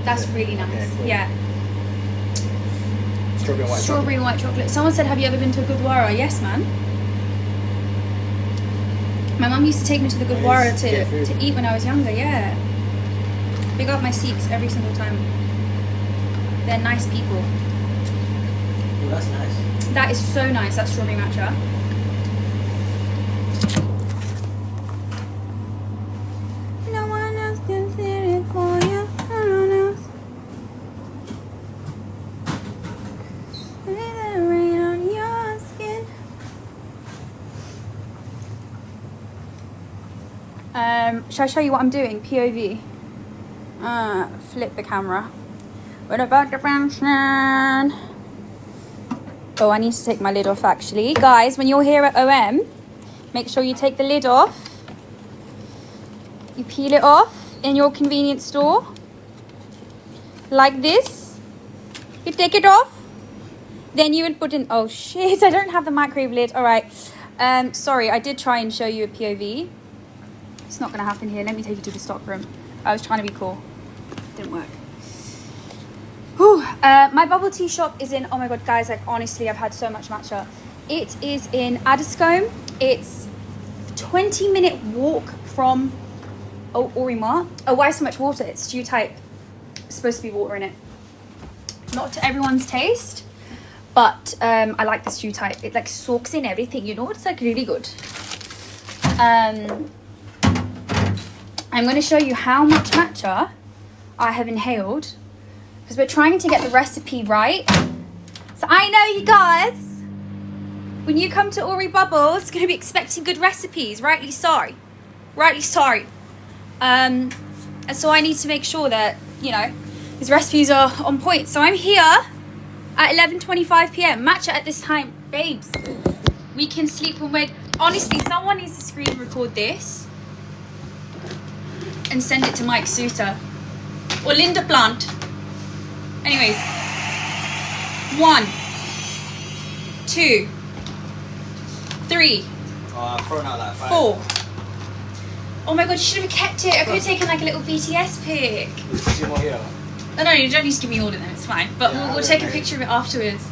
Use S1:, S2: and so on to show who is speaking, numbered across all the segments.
S1: That's really nice.
S2: Okay, cool.
S1: Yeah.
S2: Strawberry and white chocolate.
S1: Someone said, have you ever been to a Gurdwara? Yes, man. My mum used to take me to the Gurdwara to eat when I was younger, yeah. Big up my Sikhs every single time. They're nice people.
S2: Oh, that's nice.
S1: That is so nice, that strawberry matcha. No one else can see it for you. No one else. Rain on your skin. Shall I show you what I'm doing? POV. Flip the camera. What about the function? Oh, I need to take my lid off actually. Guys, when you're here at OM, make sure you take the lid off. You peel it off in your convenience store. Like this. You take it off. Then you would put in... Oh shit, I don't have the microwave lid. Alright. Sorry, I did try and show you a POV. It's not going to happen here. Let me take you to the stock room. I was trying to be cool. Didn't work. Whew. My bubble tea shop is in... Oh my god, guys. Like, honestly, I've had so much matcha. It is in Addiscombe. It's 20-minute walk from Orima. Oh, why so much water? It's stew type. It's supposed to be water in it. Not to everyone's taste. But I like the stew type. It like soaks in everything, you know? It's like really good. I'm going to show you how much matcha I have inhaled. Because we're trying to get the recipe right. So I know you guys, when you come to Ori Bubbles, going to be expecting good recipes. Rightly sorry. Rightly sorry. And so I need to make sure that, you know, these recipes are on point. So I'm here at 11:25 p.m. Matcha at this time. Babes, we can sleep when we're... Honestly, someone needs to screen record this and send it to Mike Suter. Or Linda Plant. Anyways. 1, 2, 3,
S2: I've thrown out that 5.
S1: 4. Oh my god, you should have kept it. I could have taken like a little BTS pic.
S2: There's 2 more here.
S1: No, you don't need to give me all of them, it's fine. But
S2: Yeah,
S1: we'll take a picture of it afterwards.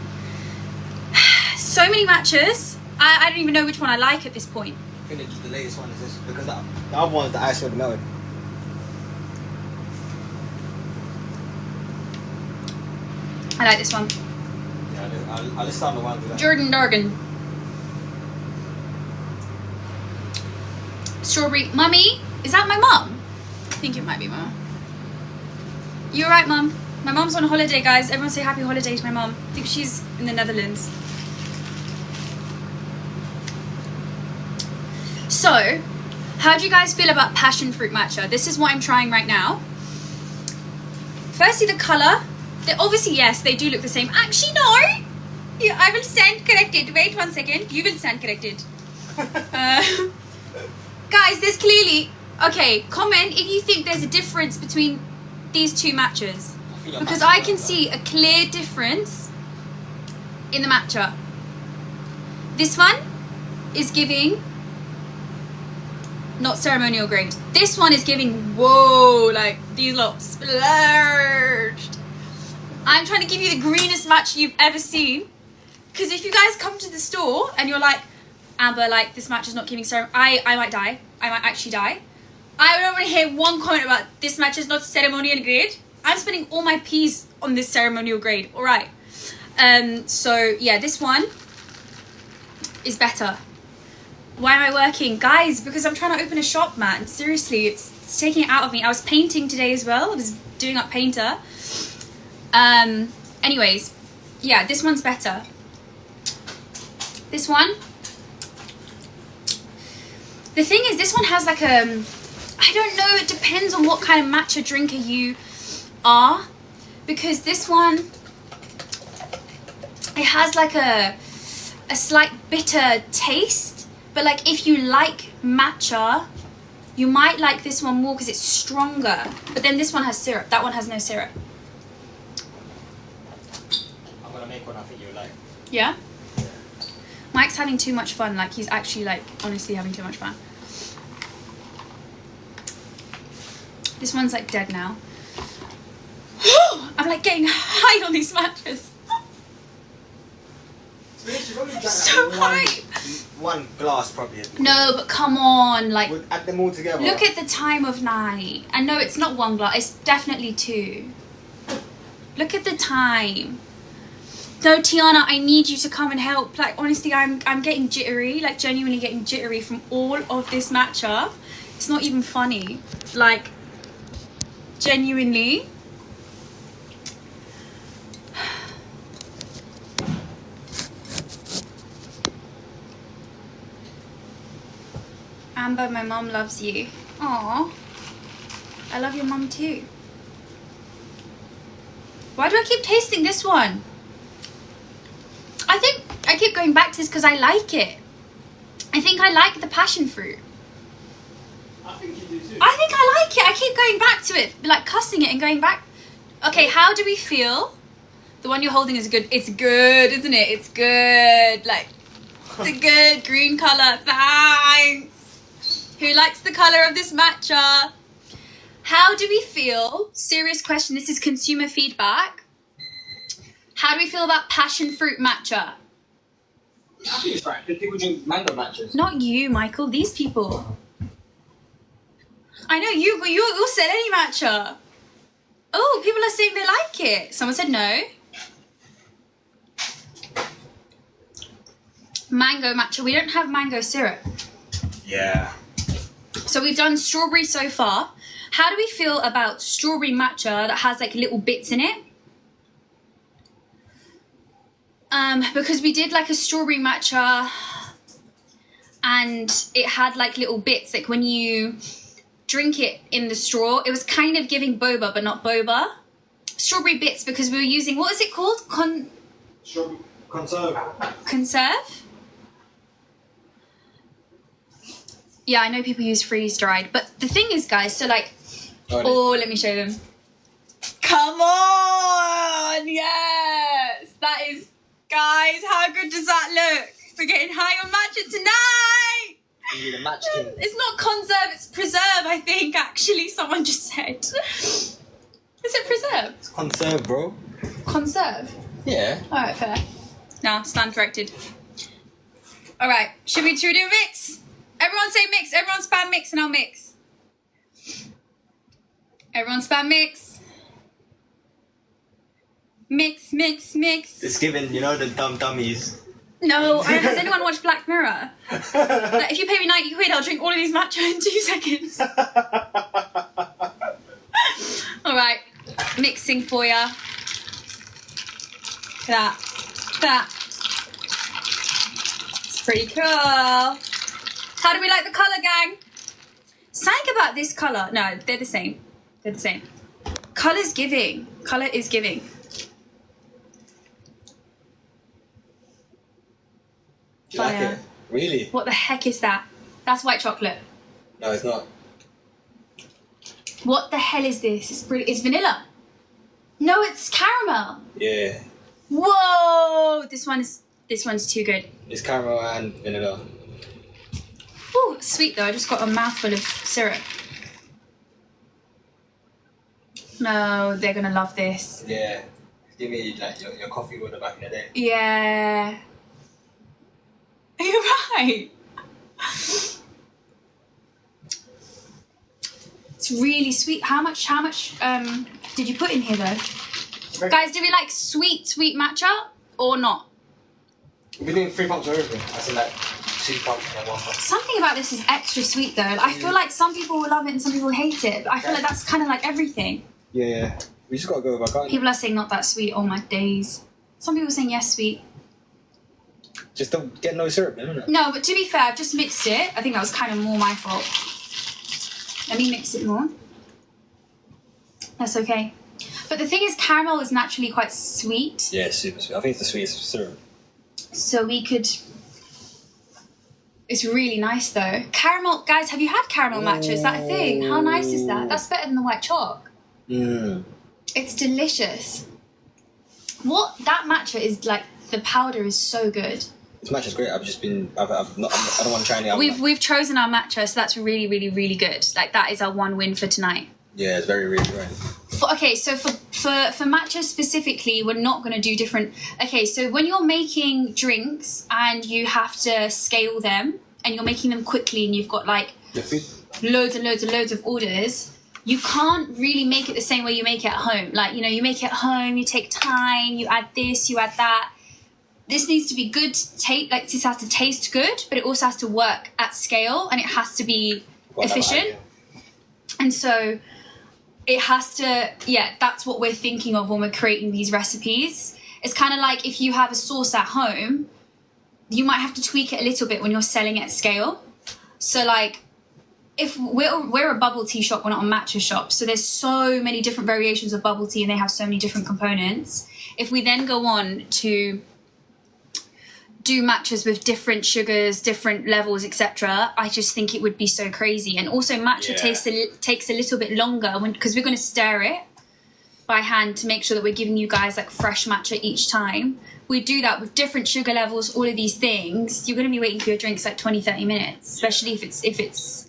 S1: So many matches. I don't even know which one I like at this point.
S2: I think the latest one is this, because the other one's the ice with melted.
S1: I like this one.
S2: Yeah, I'll list down the ones that
S1: Jordan Dargan. Strawberry. Mummy? Is that my mum? I think it might be my mum. You alright, mum? My mum's on holiday, guys. Everyone say happy holiday to my mum. I think she's in the Netherlands. So, how do you guys feel about passion fruit matcha? This is what I'm trying right now. Firstly, the colour. Obviously, yes, they do look the same. Actually, no. I will stand corrected. Wait 1 second. You will stand corrected. Guys, there's clearly... Okay, comment if you think there's a difference between these two matchas. Because I can see a clear difference in the matcha. This one is giving... Not ceremonial grade. This one is giving... Whoa, like, these look splurged. I'm trying to give you the greenest matcha you've ever seen. Because if you guys come to the store and you're like, Amber, like, this match is not giving ceremonial... I might die. I might actually die. I don't want to hear one comment about this match is not ceremonial grade. I'm spending all my peas on this ceremonial grade. Alright. So, yeah, this one is better. Why am I working? Guys, because I'm trying to open a shop, man. Seriously, it's taking it out of me. I was painting today as well. I was doing up painter. Anyways, yeah, this one's better. This one. The thing is, this one has like a... I don't know, it depends on what kind of matcha drinker you are. Because this one, it has like a slight bitter taste. But like if you like matcha, you might like this one more because it's stronger. But then this one has syrup. That one has no syrup.
S2: I'm gonna make one I think you like.
S1: Yeah? Mike's having too much fun. Like he's actually like honestly having too much fun. This one's like dead now. getting high on these matches. So high.
S2: One glass probably.
S1: No, but come on, like.
S2: We'll add them all together.
S1: Look at the time of night. And no, it's not one glass. It's definitely 2. Look at the time. No, Tiana, I need you to come and help. Like, honestly, I'm getting jittery. Like, genuinely getting jittery from all of this matcha. It's not even funny. Like, genuinely. Amber, my mom loves you. Aww. I love your mom too. Why do I keep tasting this one? I think I keep going back to this because I like it. I think I like the passion fruit.
S2: I think you do too.
S1: I think I like it. I keep going back to it, like cussing it and going back. Okay, how do we feel? The one you're holding is good. It's good, isn't it? It's good. Like, it's a good green color. Thanks. Who likes the color of this matcha? How do we feel? Serious question. This is consumer feedback. How do we feel about passion fruit matcha?
S2: I think it's right. People drink mango matches.
S1: Not you, Michael. These people. I know you, but you said any matcha. Oh, people are saying they like it. Someone said no. Mango matcha. We don't have mango syrup.
S2: Yeah.
S1: So we've done strawberry so far. How do we feel about strawberry matcha that has like little bits in it? Because we did like a strawberry matcha and it had like little bits, like when you drink it in the straw, it was kind of giving boba, but not boba. Strawberry bits, because we were using, what is it called?
S2: Conserve.
S1: Conserve? Yeah, I know people use freeze dried, but the thing is, guys, so like, let me show them. Come on! Yes! That is, guys, how good does that look? We're getting high on matcha tonight!
S2: You need a match king.
S1: It's not conserve, it's preserve, I think, actually, someone just said. Is it preserve?
S2: It's conserve, bro.
S1: Conserve?
S2: Yeah.
S1: Alright, fair. No, stand corrected. Alright, should we do a mix? Everyone say mix. Everyone spam mix and I'll mix. Everyone spam mix. Mix, mix, mix.
S2: It's given, you know, the dumb dummies.
S1: No, has anyone watched Black Mirror? Like, if you pay me 90 quid, I'll drink all of these matcha in 2 seconds. Alright, mixing for ya. That. It's pretty cool. How do we like the colour, gang? Something about this colour. No, they're the same. They're the same. Colour's giving. Colour is giving.
S2: Do you like it? Really?
S1: What the heck is that? That's white chocolate.
S2: No, it's not.
S1: What the hell is this? It's vanilla. No, it's caramel.
S2: Yeah.
S1: Whoa! This one's too good.
S2: It's caramel and vanilla.
S1: Ooh, sweet though. I just got a mouthful of syrup. No, they're gonna love this.
S2: Yeah. Give me like your coffee order back in the day.
S1: Yeah. You're right. It's really sweet. How much did you put in here though? Guys, do we like sweet matcha or not?
S2: We're doing 3 pumps of everything. I said like 2 pumps and 1 pump.
S1: Something about this is extra sweet though. I feel like some people will love it and some people hate it. But I feel like that's kind of like everything.
S2: Yeah. We just gotta go with our garden.
S1: People are saying not that sweet. Oh my days. Some people are saying yes, sweet.
S2: Just don't get no syrup then, innit?
S1: No, but to be fair, I've just mixed it. I think that was kind of more my fault. Let me mix it more. That's okay. But the thing is, caramel is naturally quite sweet.
S2: Yeah, super sweet. I think it's the sweetest syrup.
S1: So we could... It's really nice though. Caramel, guys, have you had caramel matcha? Is that a thing? How nice is that? That's better than the white chalk.
S2: Mmm.
S1: It's delicious. What that matcha is like, the powder is so good.
S2: This matcha's great. I don't want to try any other.
S1: We've chosen our matcha, so that's really, really, really good. Like that is our one win for tonight.
S2: Yeah, it's very, really great.
S1: For matcha specifically, we're not going to do different. Okay, so when you're making drinks and you have to scale them and you're making them quickly and you've got like loads and loads of orders, you can't really make it the same way you make it at home. Like, you know, you make it at home, you take time, you add this, you add that. This needs to be good, this has to taste good, but it also has to work at scale and it has to be efficient. And so it has to, that's what we're thinking of when we're creating these recipes. It's kind of like if you have a sauce at home, you might have to tweak it a little bit when you're selling it at scale. So like, if we're a bubble tea shop, we're not a matcha shop. So there's so many different variations of bubble tea and they have so many different components. If we then go on to do matchas with different sugars, different levels, etc., I just think it would be so crazy. And also matcha takes a little bit longer because we're going to stir it by hand to make sure that we're giving you guys like fresh matcha each time. We do that with different sugar levels, all of these things. You're going to be waiting for your drinks like 20-30 minutes, especially if it's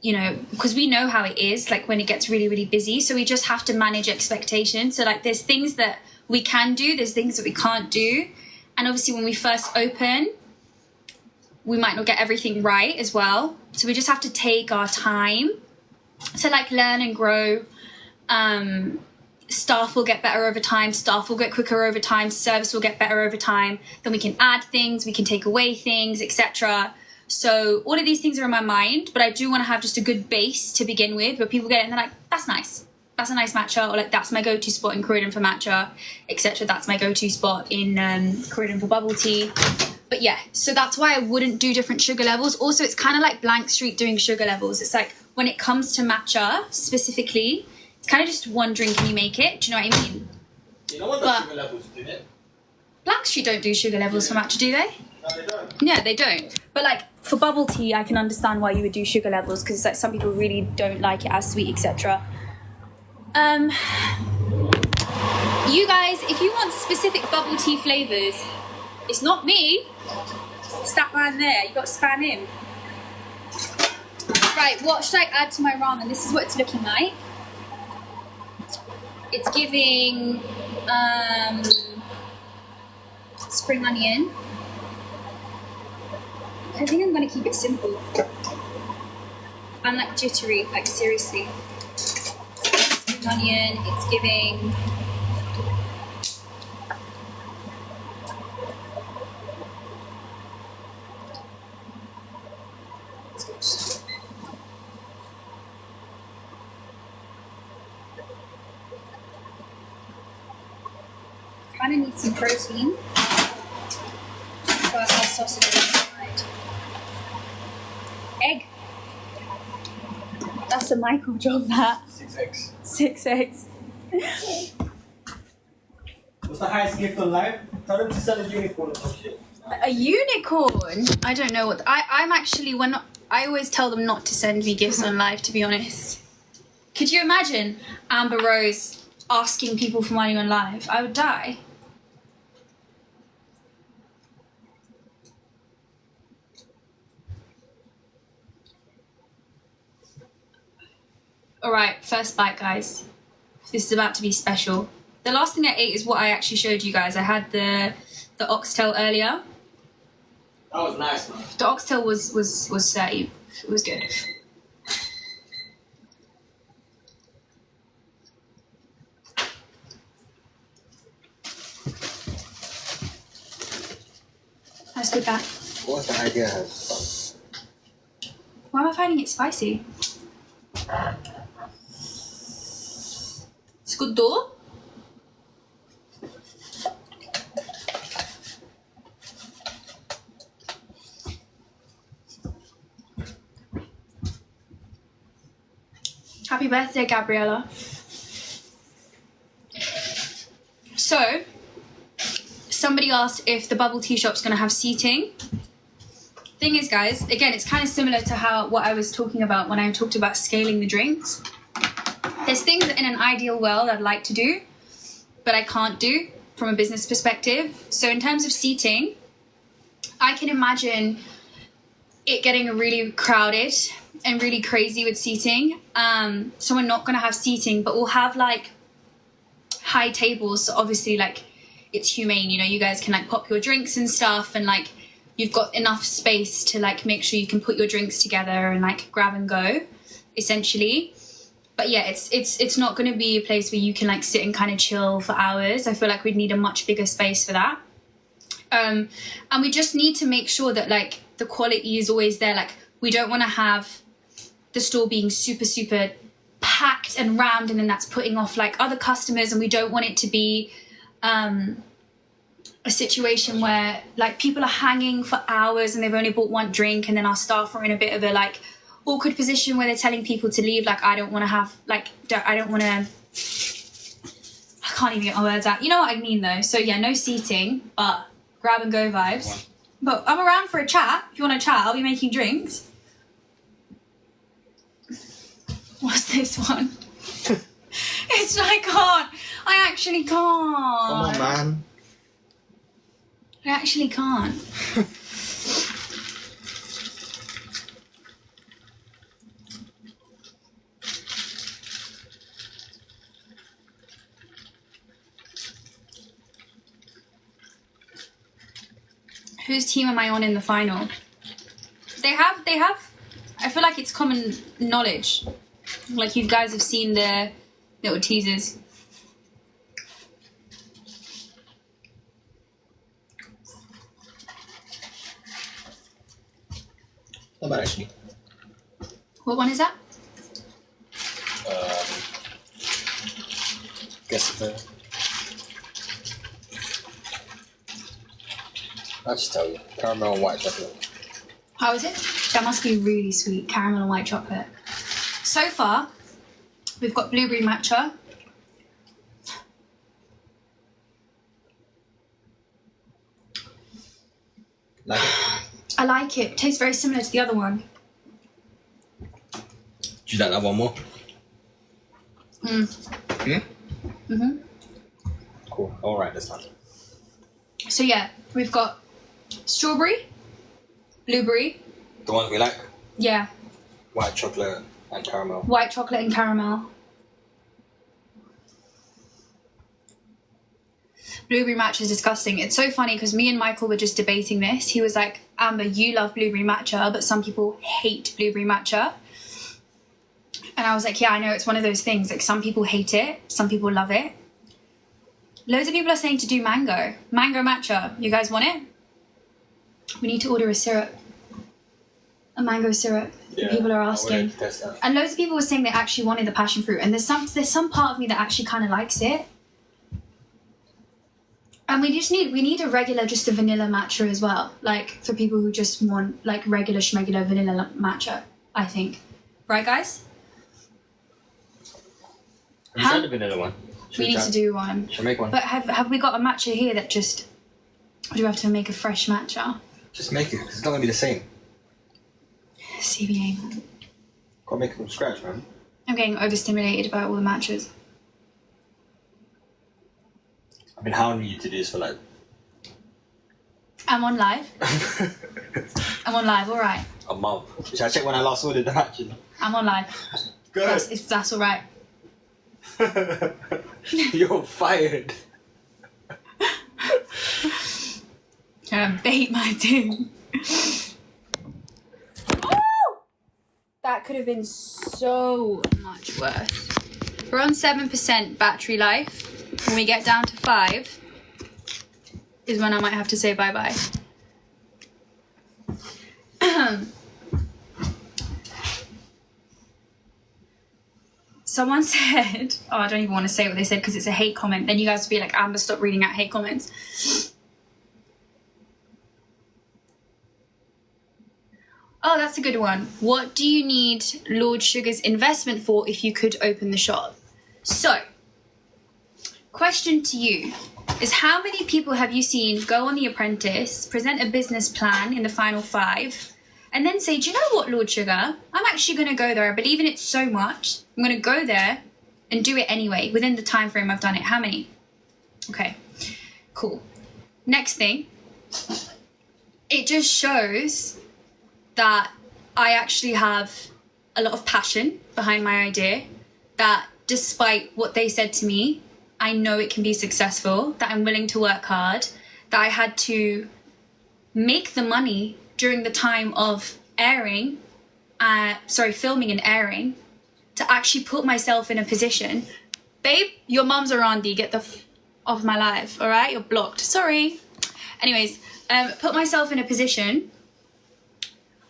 S1: you know, because we know how it is like when it gets really, really busy. So we just have to manage expectations. So like there's things that we can do, there's things that we can't do. And obviously when we first open, we might not get everything right as well. So we just have to take our time to like learn and grow. Staff will get better over time. Staff will get quicker over time. Service will get better over time. Then we can add things, we can take away things, etc. So all of these things are in my mind, but I do want to have just a good base to begin with where people get it and they're like, that's nice. That's a nice matcha, or like that's my go-to spot in Croydon for matcha, etc. That's my go-to spot in Croydon for bubble tea. But yeah, so that's why I wouldn't do different sugar levels. Also, it's kind of like Blank Street doing sugar levels. It's like when it comes to matcha specifically, it's kind of just one drink and you make it. Do you know what I mean?
S2: You don't want the sugar levels, do it?
S1: Blank Street don't do sugar levels for matcha, do they?
S2: No, they don't.
S1: Yeah, they don't. But like for bubble tea, I can understand why you would do sugar levels because like some people really don't like it as sweet, etc. You guys, if you want specific bubble tea flavors, it's not me. It's that man there. You got to spam him. Right, what should I add to my ramen? This is what it's looking like. It's giving spring onion. I think I'm gonna keep it simple. I'm like jittery, like seriously. Spring onion, it's giving kind of need some protein, but our sausage inside. Egg. That's a Michael job, that.
S2: 6 eggs.
S1: 6 eggs.
S2: What's the highest gift on life? Tell them to sell a unicorn or some shit.
S1: A unicorn? I don't know what. I'm actually I always tell them not to send me gifts on live. To be honest, could you imagine Amber Rose asking people for money on live? I would die. All right, first bite, guys. This is about to be special. The last thing I ate is what I actually showed you guys. I had the oxtail earlier.
S2: That was nice, man.
S1: The oxtail was it was good. That's good, that.
S2: What's the idea?
S1: Why am I finding it spicy? It's good though. Happy birthday, Gabriella. So, somebody asked if the bubble tea shop's gonna have seating. Thing is, guys, again, it's kind of similar to what I was talking about when I talked about scaling the drinks. There's things that in an ideal world I'd like to do, but I can't do from a business perspective. So in terms of seating, I can imagine it getting really crowded and really crazy with seating. So we're not going to have seating, but we'll have like high tables. So obviously like it's humane, you know, you guys can like pop your drinks and stuff, and like you've got enough space to like make sure you can put your drinks together and like grab and go, essentially. But yeah, it's not going to be a place where you can like sit and kind of chill for hours. I feel like we'd need a much bigger space for that. And we just need to make sure that like the quality is always there. Like we don't want to have the store being super, super packed and rammed, and then that's putting off like other customers. And we don't want it to be a situation where like people are hanging for hours and they've only bought one drink, and then our staff are in a bit of a like awkward position where they're telling people to leave. Like I don't want to have like, I can't even get my words out. You know what I mean though? So yeah, no seating, but grab and go vibes. But I'm around for a chat. If you want to chat, I'll be making drinks. What's this one? It's I can't. I actually can't.
S2: Come on, man.
S1: I actually can't. Whose team am I on in the final? They have, I feel like it's common knowledge. Like you guys have seen the little teasers.
S2: Not bad actually.
S1: What one is that?
S2: Guess the. I'll just tell you, caramel and white chocolate.
S1: How is it? That must be really sweet. Caramel and white chocolate. So far, we've got blueberry matcha.
S2: Like it?
S1: I like it. Tastes very similar to the other one.
S2: Do you like that one more? Cool. All right, this time.
S1: So yeah, we've got strawberry, blueberry.
S2: The ones we like?
S1: Yeah.
S2: White chocolate and caramel.
S1: White chocolate and caramel. Blueberry matcha is disgusting. It's so funny because me and Michael were just debating this. He was like, Amber, you love blueberry matcha, but some people hate blueberry matcha. And I was like, yeah, I know, it's one of those things. Like some people hate it, some people love it. Loads of people are saying to do mango. Mango matcha. You guys want it? We need to order a syrup. A mango syrup.
S2: Yeah,
S1: People are
S2: I
S1: asking.
S2: wanted to test that.
S1: And loads of people were saying they actually wanted the passion fruit. And there's some part of me that actually kind of likes it. And we need a regular, just a vanilla matcha as well. Like for people who just want like regular schmegular vanilla matcha, I think. Right, guys?
S2: Have you tried the vanilla one?
S1: We need to do one.
S2: Should I make one?
S1: But have we got a matcha here that just... Or do we have to make a fresh matcha?
S2: Just make it, because it's not going to be the same.
S1: CBA, man.
S2: Gotta make it from scratch, man.
S1: I'm getting overstimulated by all the matchas.
S2: I've been hounding you to do this for like...
S1: I'm on live. I'm on live, alright.
S2: a month. Should I check when I last ordered the matches?
S1: I'm on live.
S2: Go ahead.
S1: If that's alright.
S2: You're fired.
S1: Bait my thing. That could have been so much worse. We're on 7% battery life. When we get down to 5 is when I might have to say bye-bye. Someone said, oh, I don't even want to say what they said because it's a hate comment. Then you guys will be like, Amber, stop reading out hate comments. Oh, that's a good one. What do you need Lord Sugar's investment for if you could open the shop? So, question to you is, how many people have you seen go on The Apprentice, present a business plan in the final 5, and then say, do you know what, Lord Sugar? I'm actually going to go there. I believe in it so much. I'm going to go there and do it anyway, within the time frame I've done it. How many? Okay, cool. Next thing, it just shows that I actually have a lot of passion behind my idea, that despite what they said to me, I know it can be successful, that I'm willing to work hard, that I had to make the money during the time of filming and airing, to actually put myself in a position. Babe, your mum's a Randy, get the off my live, all right? You're blocked, sorry. Anyways, put myself in a position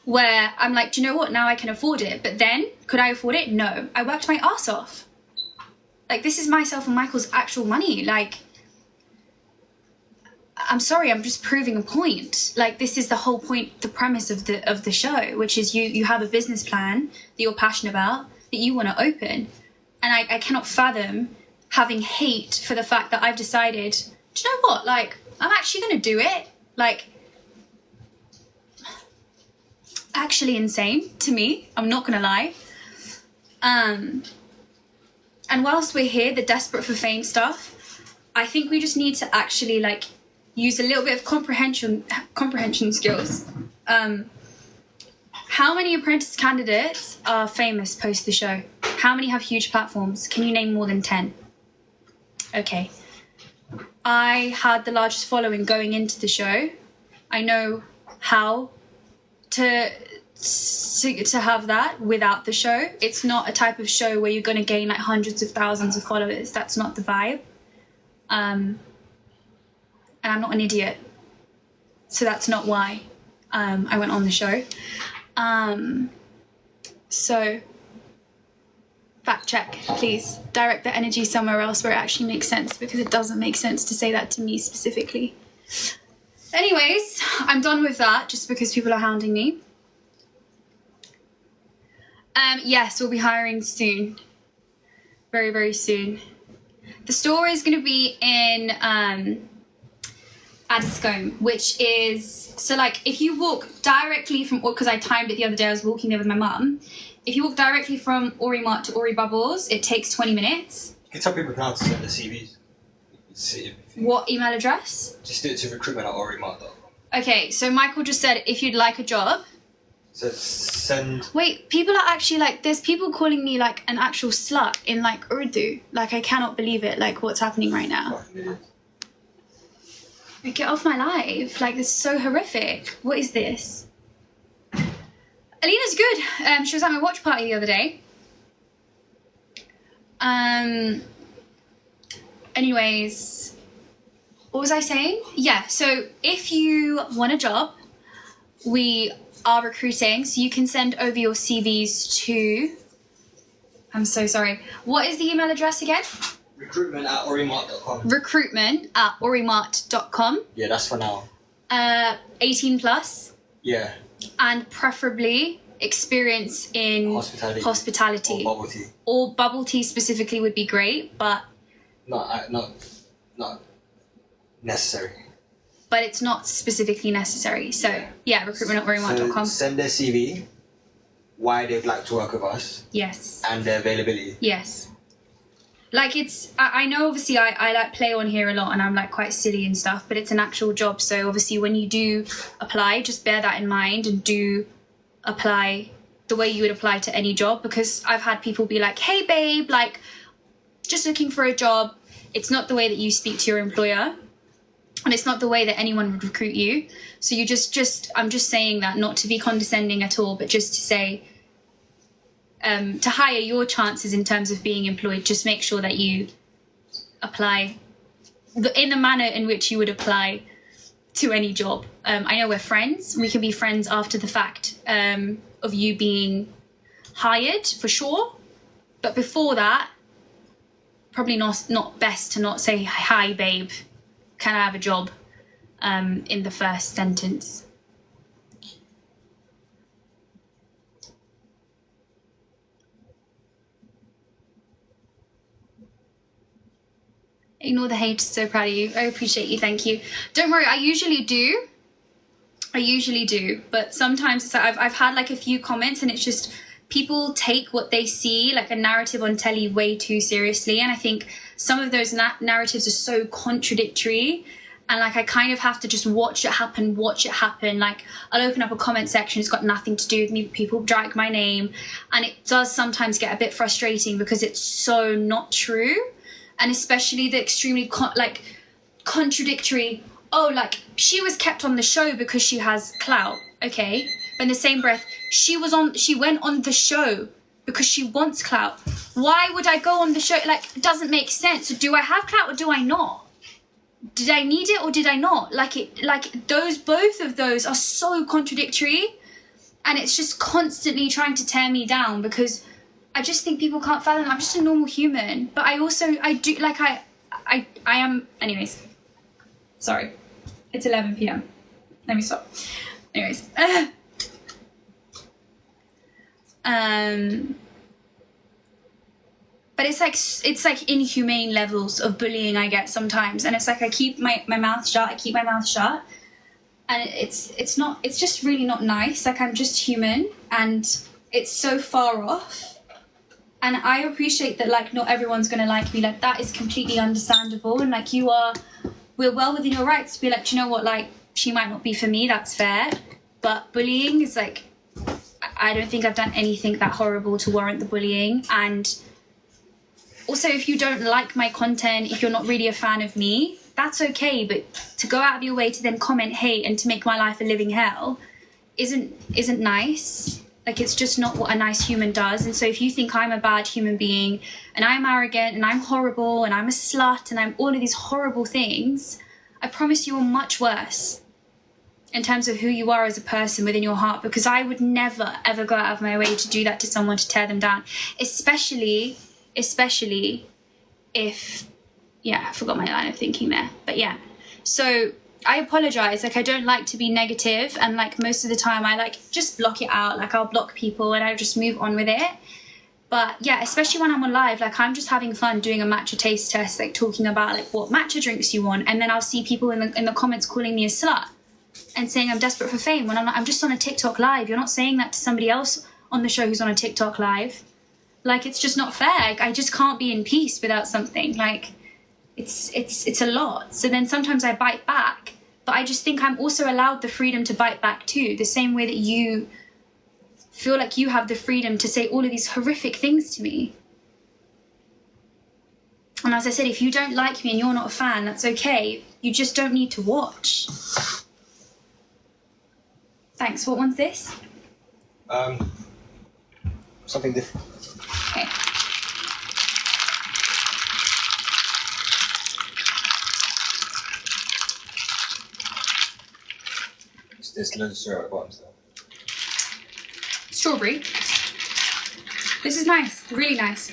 S1: where I'm like, do you know what? Now I can afford it. But then, could I afford it? No. I worked my ass off. Like, this is myself and Michael's actual money. Like, I'm sorry, I'm just proving a point. Like, this is the whole point, the premise of the show, which is you have a business plan that you're passionate about, that you want to open. And I cannot fathom having hate for the fact that I've decided, do you know what? Like, I'm actually going to do it. Like, actually insane to me. I'm not going to lie. And whilst we're here, the desperate for fame stuff, I think we just need to actually, like, use a little bit of comprehension skills. How many apprentice candidates are famous post the show? How many have huge platforms? Can you name more than 10? Okay. I had the largest following going into the show. I know how to have that without the show. It's not a type of show where you're going to gain like hundreds of thousands of followers. That's not the vibe. And I'm not an idiot. So that's not why I went on the show. So fact check, please. Direct the energy somewhere else where it actually makes sense, because it doesn't make sense to say that to me specifically. Anyways, I'm done with that just because people are hounding me. Yes, we'll be hiring soon. Very, very soon. The store is going to be in Addiscombe, which is, so like if you walk directly from, because I timed it the other day, I was walking there with my mum. If you walk directly from Ori Mart to Ori Bubbles, it takes 20 minutes.
S2: You can tell people now to send their CVs.
S1: What email address?
S2: Just do it to recruitment@orimart.com.
S1: Okay, so Michael just said if you'd like a job.
S2: So send...
S1: Wait, people are actually like, there's people calling me like an actual slut in like Urdu. Like, I cannot believe it, like what's happening right now. Like, get off my live. Like, this is so horrific. What is this? Alina's good. She was at my watch party the other day. Anyways, what was I saying? Yeah, so if you want a job, we are recruiting, so you can send over your CVs to... I'm so sorry. What is the email address again?
S2: Recruitment@orimart.com.
S1: Recruitment@orimart.com.
S2: Yeah, that's for now.
S1: 18 plus.
S2: Yeah.
S1: And preferably experience in hospitality.
S2: Or bubble tea.
S1: Or bubble tea specifically would be great, but...
S2: Not necessary.
S1: But it's not specifically necessary. So, yeah, recruitment@orimart.com.
S2: So send their CV, why they'd like to work with us.
S1: Yes.
S2: And their availability.
S1: Yes. Like, it's... I know, obviously, I like play on here a lot and I'm, like, quite silly and stuff, but it's an actual job. So, obviously, when you do apply, just bear that in mind and do apply the way you would apply to any job, because I've had people be like, hey, babe, like, just looking for a job. It's not the way that you speak to your employer. And it's not the way that anyone would recruit you. So you I'm just saying that not to be condescending at all, but just to say, to higher your chances in terms of being employed, just make sure that you apply in the manner in which you would apply to any job. I know we're friends. We can be friends after the fact of you being hired, for sure. But before that, probably not best to not say, hi, babe, can I have a job, in the first sentence. Ignore the hate, so proud of you. I appreciate you, thank you. Don't worry, I usually do, but sometimes it's like I've had like a few comments and it's just people take what they see, like a narrative on telly, way too seriously. And I think some of those narratives are so contradictory And like, I kind of have to just watch it happen. Like, I'll open up a comment section. It's got nothing to do with me. People drag my name. And it does sometimes get a bit frustrating because it's so not true. And especially the extremely contradictory, oh, like, she was kept on the show because she has clout. Okay. But in the same breath, she went on the show because she wants clout. Why would I go on the show? Like, it doesn't make sense. So do I have clout or do I not? Did I need it or did I not? Both of those are so contradictory, and it's just constantly trying to tear me down because I just think people can't fathom. I'm just a normal human, but I am. Anyways, sorry, it's 11 p.m. Let me stop. Anyways, but it's like inhumane levels of bullying I get sometimes, and it's like I keep my mouth shut. And it's just really not nice. Like, I'm just human, and it's so far off. And I appreciate that, like, not everyone's gonna like me. Like, that is completely understandable. And like, we're well within your rights to be like, do you know what? Like, she might not be for me. That's fair. But bullying is like, I don't think I've done anything that horrible to warrant the bullying. And also, if you don't like my content, if you're not really a fan of me, that's okay. But to go out of your way to then comment hate and to make my life a living hell isn't nice. Like, it's just not what a nice human does. And so if you think I'm a bad human being and I'm arrogant and I'm horrible and I'm a slut and I'm all of these horrible things, I promise you are much worse in terms of who you are as a person within your heart, because I would never, ever go out of my way to do that to someone, to tear them down, especially if, yeah, I forgot my line of thinking there, but yeah. So I apologize. Like, I don't like to be negative, and like most of the time I like just block it out. Like, I'll block people and I just move on with it. But yeah, especially when I'm on live, like, I'm just having fun doing a matcha taste test, like talking about like what matcha drinks you want, and then I'll see people in the comments calling me a slut and saying I'm desperate for fame when I'm just on a TikTok live. You're not saying that to somebody else on the show who's on a TikTok live. Like, it's just not fair. Like, I just can't be in peace without something. Like, it's a lot. So then sometimes I bite back, but I just think I'm also allowed the freedom to bite back too, the same way that you feel like you have the freedom to say all of these horrific things to me. And as I said, if you don't like me and you're not a fan, that's okay. You just don't need to watch. Thanks. What one's this?
S2: Something different.
S1: Okay.
S2: There's loads of syrup at the bottom still.
S1: Strawberry. This is nice. Really nice.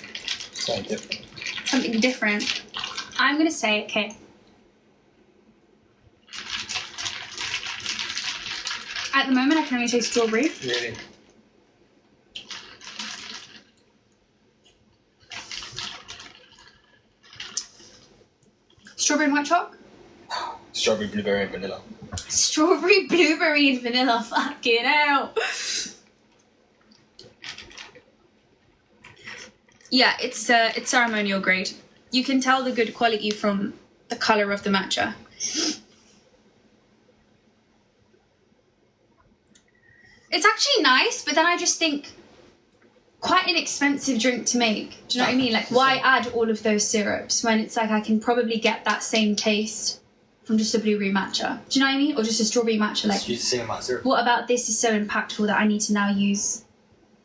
S2: Something different.
S1: Something different. I'm going to say, okay. At the moment, I can only taste strawberry.
S2: Really?
S1: Strawberry and white chalk?
S2: Strawberry, blueberry, and vanilla.
S1: Strawberry, blueberry, and vanilla. Fucking hell. Yeah, it's ceremonial grade. You can tell the good quality from the colour of the matcha. It's actually nice, but then I just think quite an expensive drink to make. Do you know what I mean? Like, why add all of those syrups when it's like I can probably get that same taste from just a blueberry matcha? Do you know what I mean? Or just a strawberry matcha. Like,
S2: Use the same amount of syrup.
S1: What about this is so impactful that I need to now use...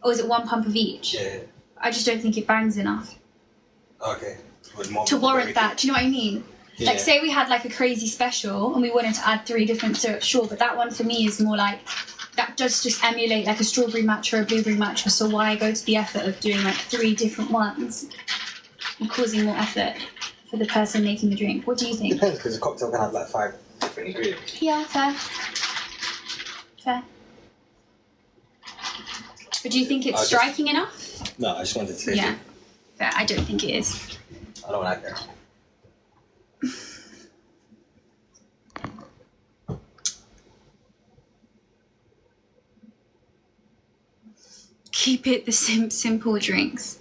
S1: Oh, is it 1 pump of each?
S2: Yeah.
S1: I just don't think it bangs enough.
S2: Okay.
S1: To warrant that. Do you know what I mean?
S2: Yeah.
S1: Like, say we had like a crazy special and we wanted to add 3 different syrups, sure, but that one for me is more like... That does just emulate like a strawberry matcha or a blueberry matcha, so why go to the effort of doing like 3 different ones and causing more effort for the person making the drink? What do you think?
S2: Depends, because a cocktail can have like 5 different ingredients.
S1: Yeah, fair. Fair. But do you think it's striking enough?
S2: No, I just wanted to say
S1: Yeah. Fair. I don't think it is.
S2: I don't like that.
S1: Keep it the simple drinks.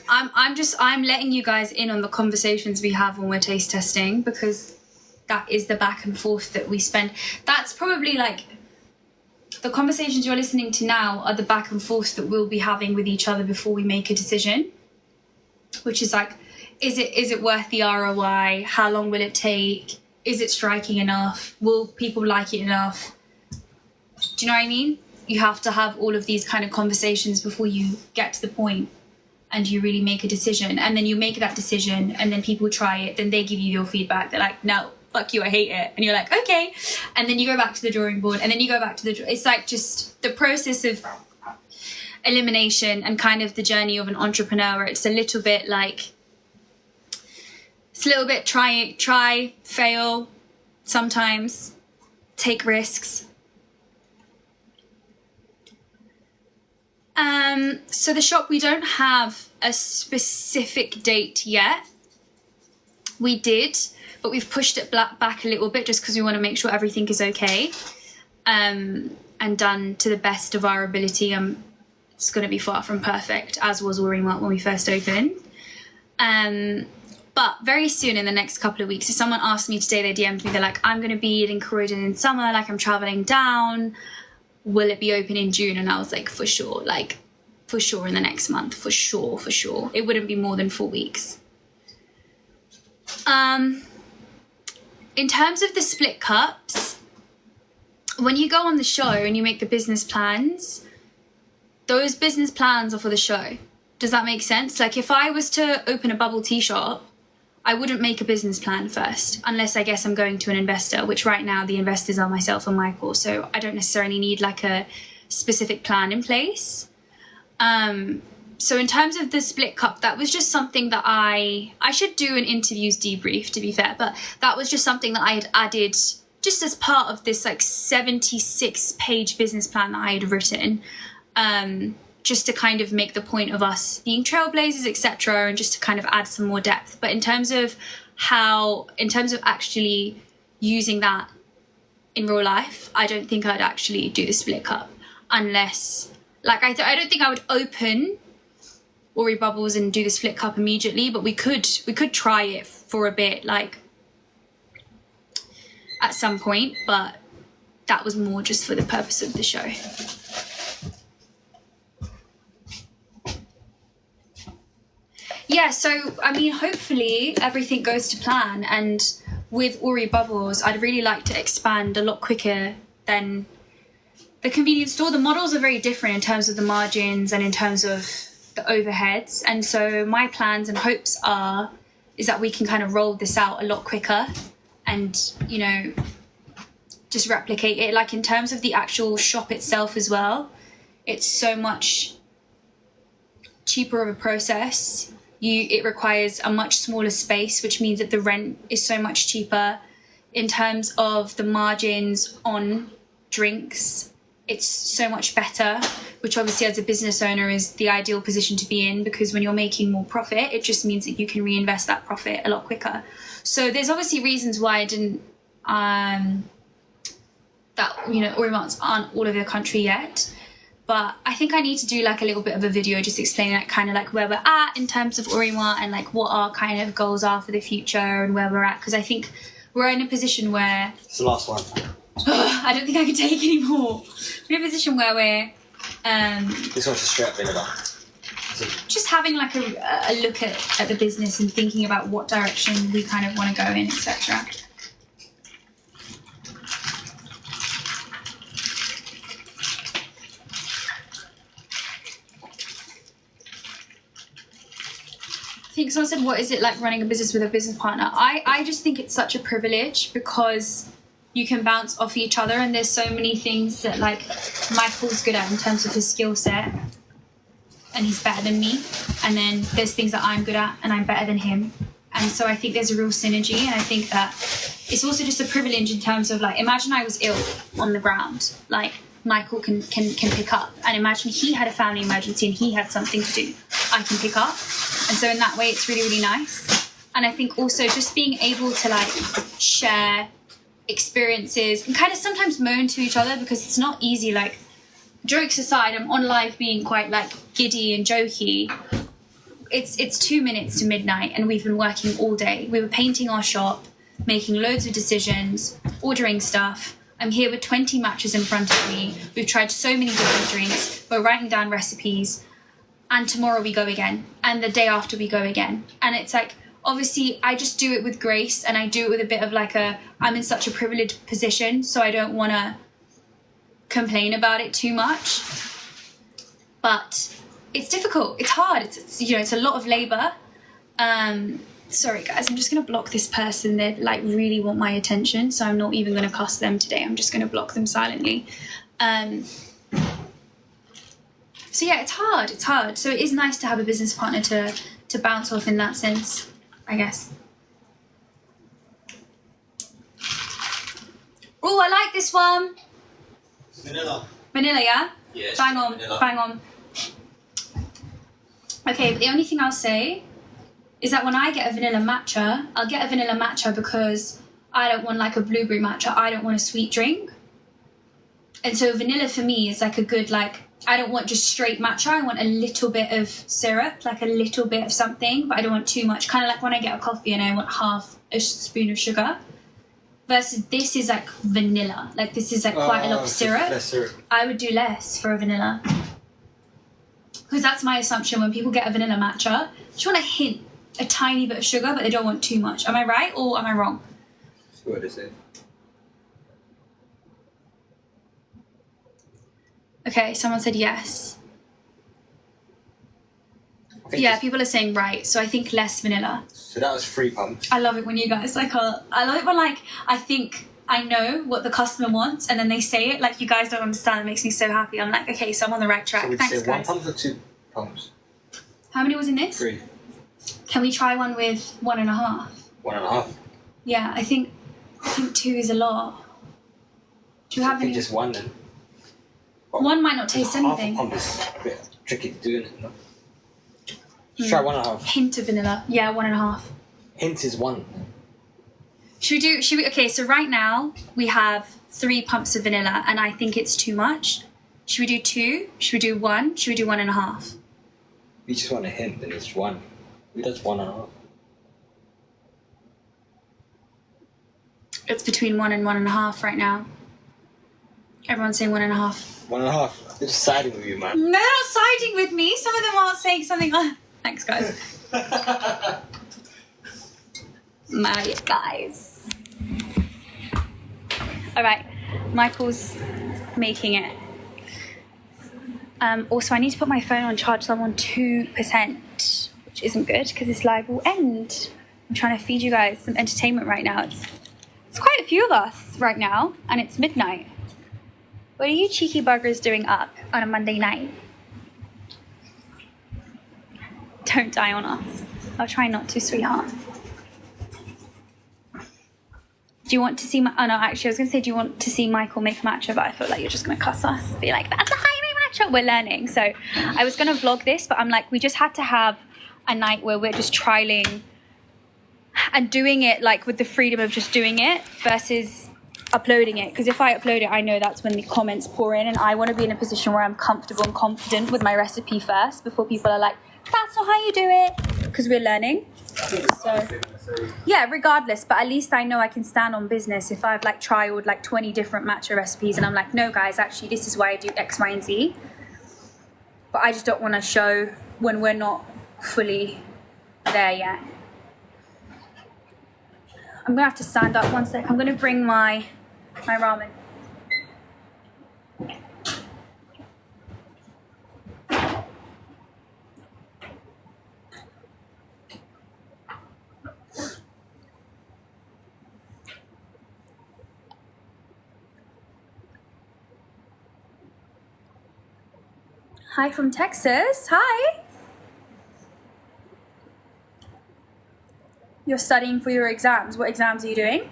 S1: I'm letting you guys in on the conversations we have when we're taste testing, because that is the back and forth that we spend. That's probably like the conversations you're listening to now are the back and forth that we'll be having with each other before we make a decision, which is like, is it worth the ROI? How long will it take? Is it striking enough? Will people like it enough? Do you know what I mean? You have to have all of these kind of conversations before you get to the point and you really make a decision. And then you make that decision and then people try it. Then they give you your feedback. They're like, no, fuck you, I hate it. And you're like, okay. And then you go back to the drawing board and then you go back to it's like just the process of elimination and kind of the journey of an entrepreneur. It's a little bit like, it's a little bit try, fail, sometimes take risks. So the shop, we don't have a specific date yet. We did, but we've pushed it back a little bit just because we want to make sure everything is okay, and done to the best of our ability. It's going to be far from perfect, as was Walmart when we first opened. But very soon in the next couple of weeks, if someone asked me today, they DM'd me, they're like, I'm going to be in Croydon in summer, like I'm traveling down. Will it be open in June? And I was like, for sure in the next month, for sure. It wouldn't be more than 4 weeks. In terms of the split cups, when you go on the show and you make the business plans, those business plans are for the show. Does that make sense? Like if I was to open a bubble tea shop, I wouldn't make a business plan first, unless I guess I'm going to an investor, which right now the investors are myself and Michael. So I don't necessarily need like a specific plan in place. So in terms of the split cup, that was just something that I should do an interviews debrief, to be fair, but that was just something that I had added just as part of this like 76-page business plan that I had written, just to kind of make the point of us being trailblazers, etc., and just to kind of add some more depth. But in terms of actually using that in real life, I don't think I'd actually do the split cup unless, like, I don't think I would open Ori Bubbles and do the split cup immediately, but we could try it for a bit, like at some point, but that was more just for the purpose of the show. Yeah, so, I mean, hopefully everything goes to plan, and with Ori Bubbles, I'd really like to expand a lot quicker than the convenience store. The models are very different in terms of the margins and in terms of the overheads, and so my plans and hopes is that we can kind of roll this out a lot quicker and, you know, just replicate it. Like in terms of the actual shop itself as well, it's so much cheaper of a process. It requires a much smaller space, which means that the rent is so much cheaper. In terms of the margins on drinks, it's so much better, which obviously as a business owner is the ideal position to be in, because when you're making more profit, it just means that you can reinvest that profit a lot quicker. So there's obviously reasons why I didn't, that, you know, Orimarts aren't all over the country yet. But I think I need to do like a little bit of a video just explaining like kind of like where we're at in terms of Orimart and like what our kind of goals are for the future and where we're at. Because I think we're in a position where...
S2: It's the last one.
S1: I don't think I can take any more. We're in a position where we're...
S2: This one's just straight up vinegar.
S1: Just having like a look at the business and thinking about what direction we kind of want to go in, etc. I think someone said, what is it like running a business with a business partner? I just think it's such a privilege because you can bounce off each other, and there's so many things that like Michael's good at in terms of his skill set and he's better than me, and then there's things that I'm good at and I'm better than him, and so I think there's a real synergy. And I think that it's also just a privilege in terms of like, imagine I was ill on the ground, like Michael can pick up, and imagine he had a family emergency and he had something to do, I can pick up. And so in that way it's really, really nice. And I think also just being able to like share experiences and kind of sometimes moan to each other, because it's not easy. Like, jokes aside, I'm on live being quite like giddy and jokey. It's 2 minutes to midnight and we've been working all day. We were painting our shop. making loads of decisions, ordering stuff. I'm here with 20 matches in front of me. We've tried so many different drinks. We're writing down recipes. And tomorrow we go again. And the day after we go again. And it's like, obviously, I just do it with grace. And I do it with a bit of like I'm in such a privileged position. So I don't want to complain about it too much. But it's difficult. It's hard. It's it's a lot of labor. Sorry guys, I'm just gonna block this person that like really want my attention, so I'm not even gonna cuss them today. I'm just gonna block them silently. So yeah, it's hard. So it is nice to have a business partner to bounce off in that sense, I guess. Oh, I like this one.
S2: Vanilla,
S1: yeah?
S2: Yes.
S1: Bang on,
S2: Vanilla.
S1: bang on. Okay, but the only thing I'll say is that when I get a vanilla matcha, I'll get a vanilla matcha because I don't want like a blueberry matcha. I don't want a sweet drink. And so vanilla for me is like a good, like, I don't want just straight matcha. I want a little bit of syrup, like a little bit of something, but I don't want too much. Kind of like when I get a coffee and I want half a spoon of sugar. Versus this is like vanilla. Like this is like quite a lot of syrup.
S2: Less syrup.
S1: I would do less for a vanilla. Because that's my assumption when people get a vanilla matcha. Just want a hint. A tiny bit of sugar, but they don't want too much. Am I right or am I wrong?
S2: That's what it is.
S1: Okay, someone said yes. Yeah, people are saying right, so I think less vanilla.
S2: So that was 3 pumps.
S1: I love it when you guys I love it when like I think I know what the customer wants and then they say it like you guys don't understand. It makes me so happy. I'm like, okay, so I'm on the right track.
S2: So we'd
S1: Thanks,
S2: say 1
S1: guys.
S2: pump or 2 pumps?
S1: How many was in this?
S2: 3.
S1: Can we try one with 1.5?
S2: 1.5.
S1: Yeah, I think 2 is a lot. Do you
S2: I
S1: have
S2: think
S1: any?
S2: just 1 then.
S1: One might not taste anything.
S2: Half a pump is a bit tricky to do, isn't it? No? Let's try 1.5.
S1: Hint of vanilla. Yeah, 1.5.
S2: Hint is 1.
S1: Should we, okay, so right now we have 3 pumps of vanilla and I think it's too much. Should we do 2? Should we do 1? Should we do 1.5?
S2: We just want a hint, then it's 1. Who does 1.5?
S1: It's between 1 and 1.5 right now. Everyone's saying 1.5.
S2: 1.5. They're just siding with you, man.
S1: No, they're not siding with me. Some of them are saying something. Thanks, guys. My guys. All right, Michael's making it. Also, I need to put my phone on charge, so I'm on 2%, which isn't good because this live will end. I'm trying to feed you guys some entertainment right now. It's quite a few of us right now, and it's midnight. What are you cheeky buggers doing up on a Monday night? Don't die on us. I'll try not to, sweetheart. Do you want to see oh no, actually I was going to say, do you want to see Michael make a matcha, but I feel like you're just going to cuss us. Be like, that's a high matcha. We're learning. So I was going to vlog this, but I'm like, we just had to have a night where we're just trialing and doing it like with the freedom of just doing it versus uploading it. Because if I upload it, I know that's when the comments pour in, and I want to be in a position where I'm comfortable and confident with my recipe first before people are like, that's not how you do it, because we're learning. So yeah, regardless, but at least I know I can stand on business if I've like trialed like 20 different matcha recipes and I'm like, no guys, actually this is why I do X, Y, and Z. But I just don't want to show when we're not fully there yet. I'm gonna have to stand up one sec. I'm gonna bring my ramen. Hi from Texas. Hi. You're studying for your exams. What exams are you doing?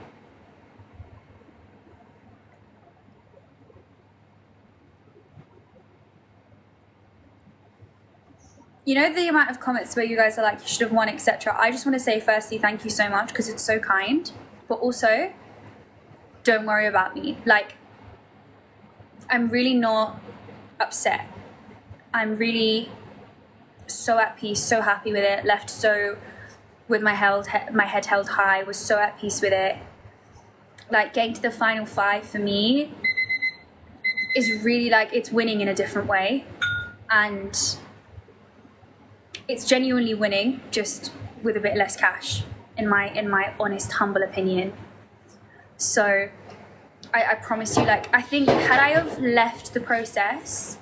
S1: You know the amount of comments where you guys are like, you should have won, etc. I just want to say firstly, thank you so much because it's so kind. But also, don't worry about me. Like, I'm really not upset. I'm really so at peace, so happy with it, left so with my head held high, was so at peace with it. Like getting to the final 5 for me is really like, it's winning in a different way, and it's genuinely winning, just with a bit less cash, in my honest, humble opinion. So I promise you, like, I think had I have left the process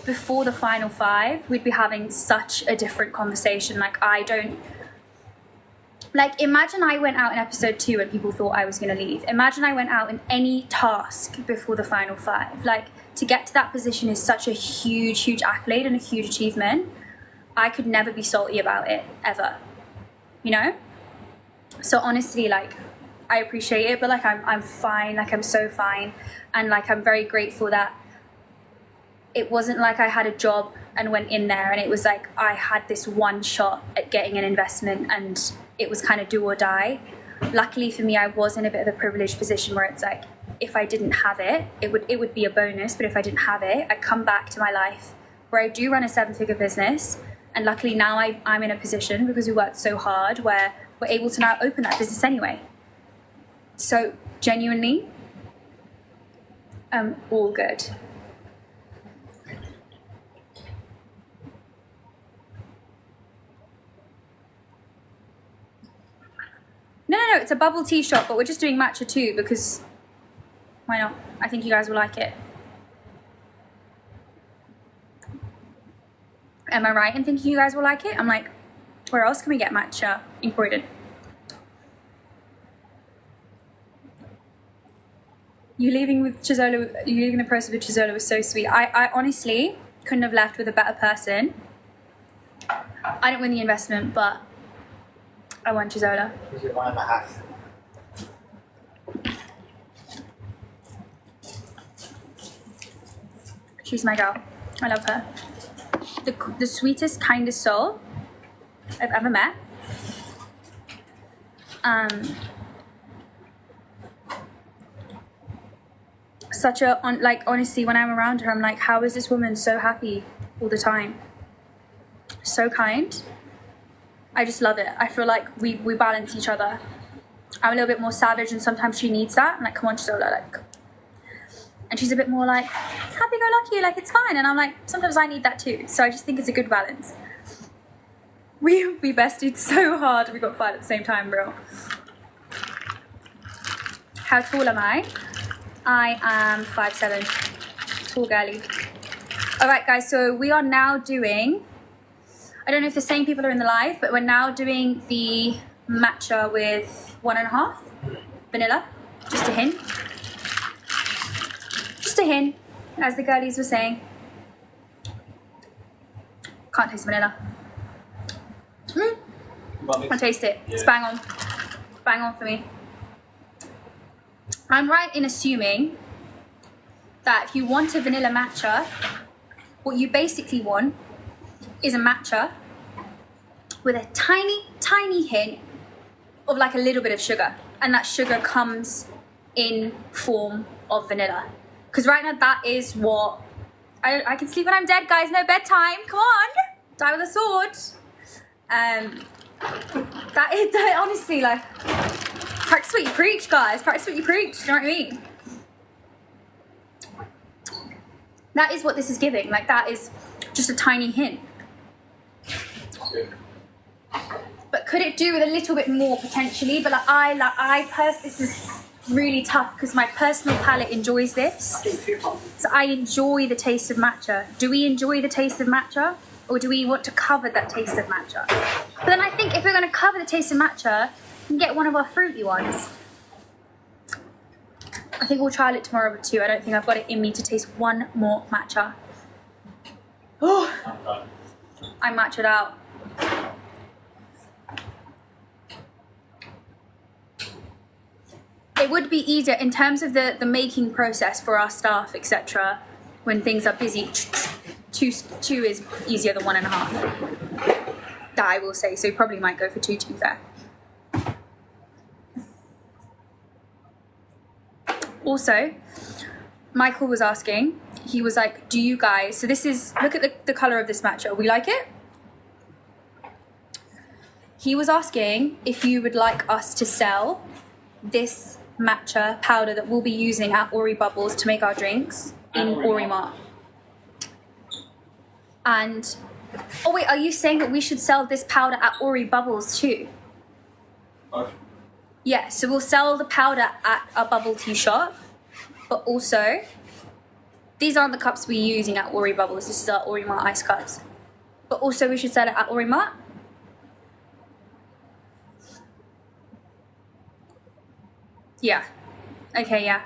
S1: before the final 5, we'd be having such a different conversation. Like, imagine I went out in episode 2 and people thought I was going to leave. Imagine I went out in any task before the final 5. Like, to get to that position is such a huge, huge accolade and a huge achievement. I could never be salty about it, ever. You know? So honestly, like, I appreciate it, but like, I'm fine. Like, I'm so fine. And like, I'm very grateful that it wasn't like I had a job and went in there and it was like I had this one shot at getting an investment and it was kind of do or die. Luckily for me, I was in a bit of a privileged position where it's like, if I didn't have it, it would be a bonus, but if I didn't have it, I'd come back to my life where I do run a 7-figure business. And luckily now I'm in a position, because we worked so hard, where we're able to now open that business anyway. So genuinely, all good. No, it's a bubble tea shop, but we're just doing matcha too, because why not? I think you guys will like it. Am I right in thinking you guys will like it? I'm like, where else can we get matcha embroidered? You leaving the process with Chizola was so sweet. I honestly couldn't have left with a better person. I didn't win the investment, but I won Chizola.
S2: Was it 1.5?
S1: She's my girl. I love her. The sweetest, kindest soul I've ever met. Such a, like, honestly, when I'm around her, I'm like, how is this woman so happy all the time? So kind. I just love it. I feel like we balance each other. I'm a little bit more savage, and sometimes she needs that. I'm like, come on, Chizola, like. And she's a bit more like, happy-go-lucky, like, it's fine. And I'm like, sometimes I need that too. So I just think it's a good balance. We bested so hard. We got fired at the same time, bro. How tall am I? I am 5'7", tall girly. All right, guys, so we are now doing, I don't know if the same people are in the live, but we're now doing the matcha with 1.5 vanilla, just a hint. Just a hint, as the girlies were saying. Can't taste vanilla. I taste it. Yeah. It's bang on. Bang on for me. I'm right in assuming that if you want a vanilla matcha, what you basically want is a matcha with a tiny, tiny hint of like a little bit of sugar. And that sugar comes in form of vanilla. Because right now that is what... I can sleep when I'm dead, guys. No bedtime. Come on. Die with a sword. That is, honestly, like... Practice what you preach, guys. Practice what you preach. Do you know what I mean? That is what this is giving. Like, that is just a tiny hint. But could it do with a little bit more potentially? But I personally, this is really tough because my personal palate enjoys this. So I enjoy the taste of matcha. Do we enjoy the taste of matcha? Or do we want to cover that taste of matcha? But then I think if we're going to cover the taste of matcha, we can get one of our fruity ones. I think we'll trial it tomorrow with 2. I don't think I've got it in me to taste one more matcha. Oh, I'm matcha'd out. It would be easier in terms of the making process for our staff, etc. When things are busy, 2 is easier than 1.5. That I will say. So you probably might go for 2, to be fair. Also, Michael was asking, he was like, do you guys, so this is, look at the colour of this matcha. We like it? he was asking if you would like us to sell this matcha powder that we'll be using at Ori Bubbles to make our drinks in Ori Mart. And, oh wait, are you saying that we should sell this powder at Ori Bubbles too? Yeah, so we'll sell the powder at our bubble tea shop, but also, these aren't the cups we're using at Ori Bubbles, this is our Ori Mart ice cups. But also we should sell it at Ori Mart. Yeah, okay, yeah.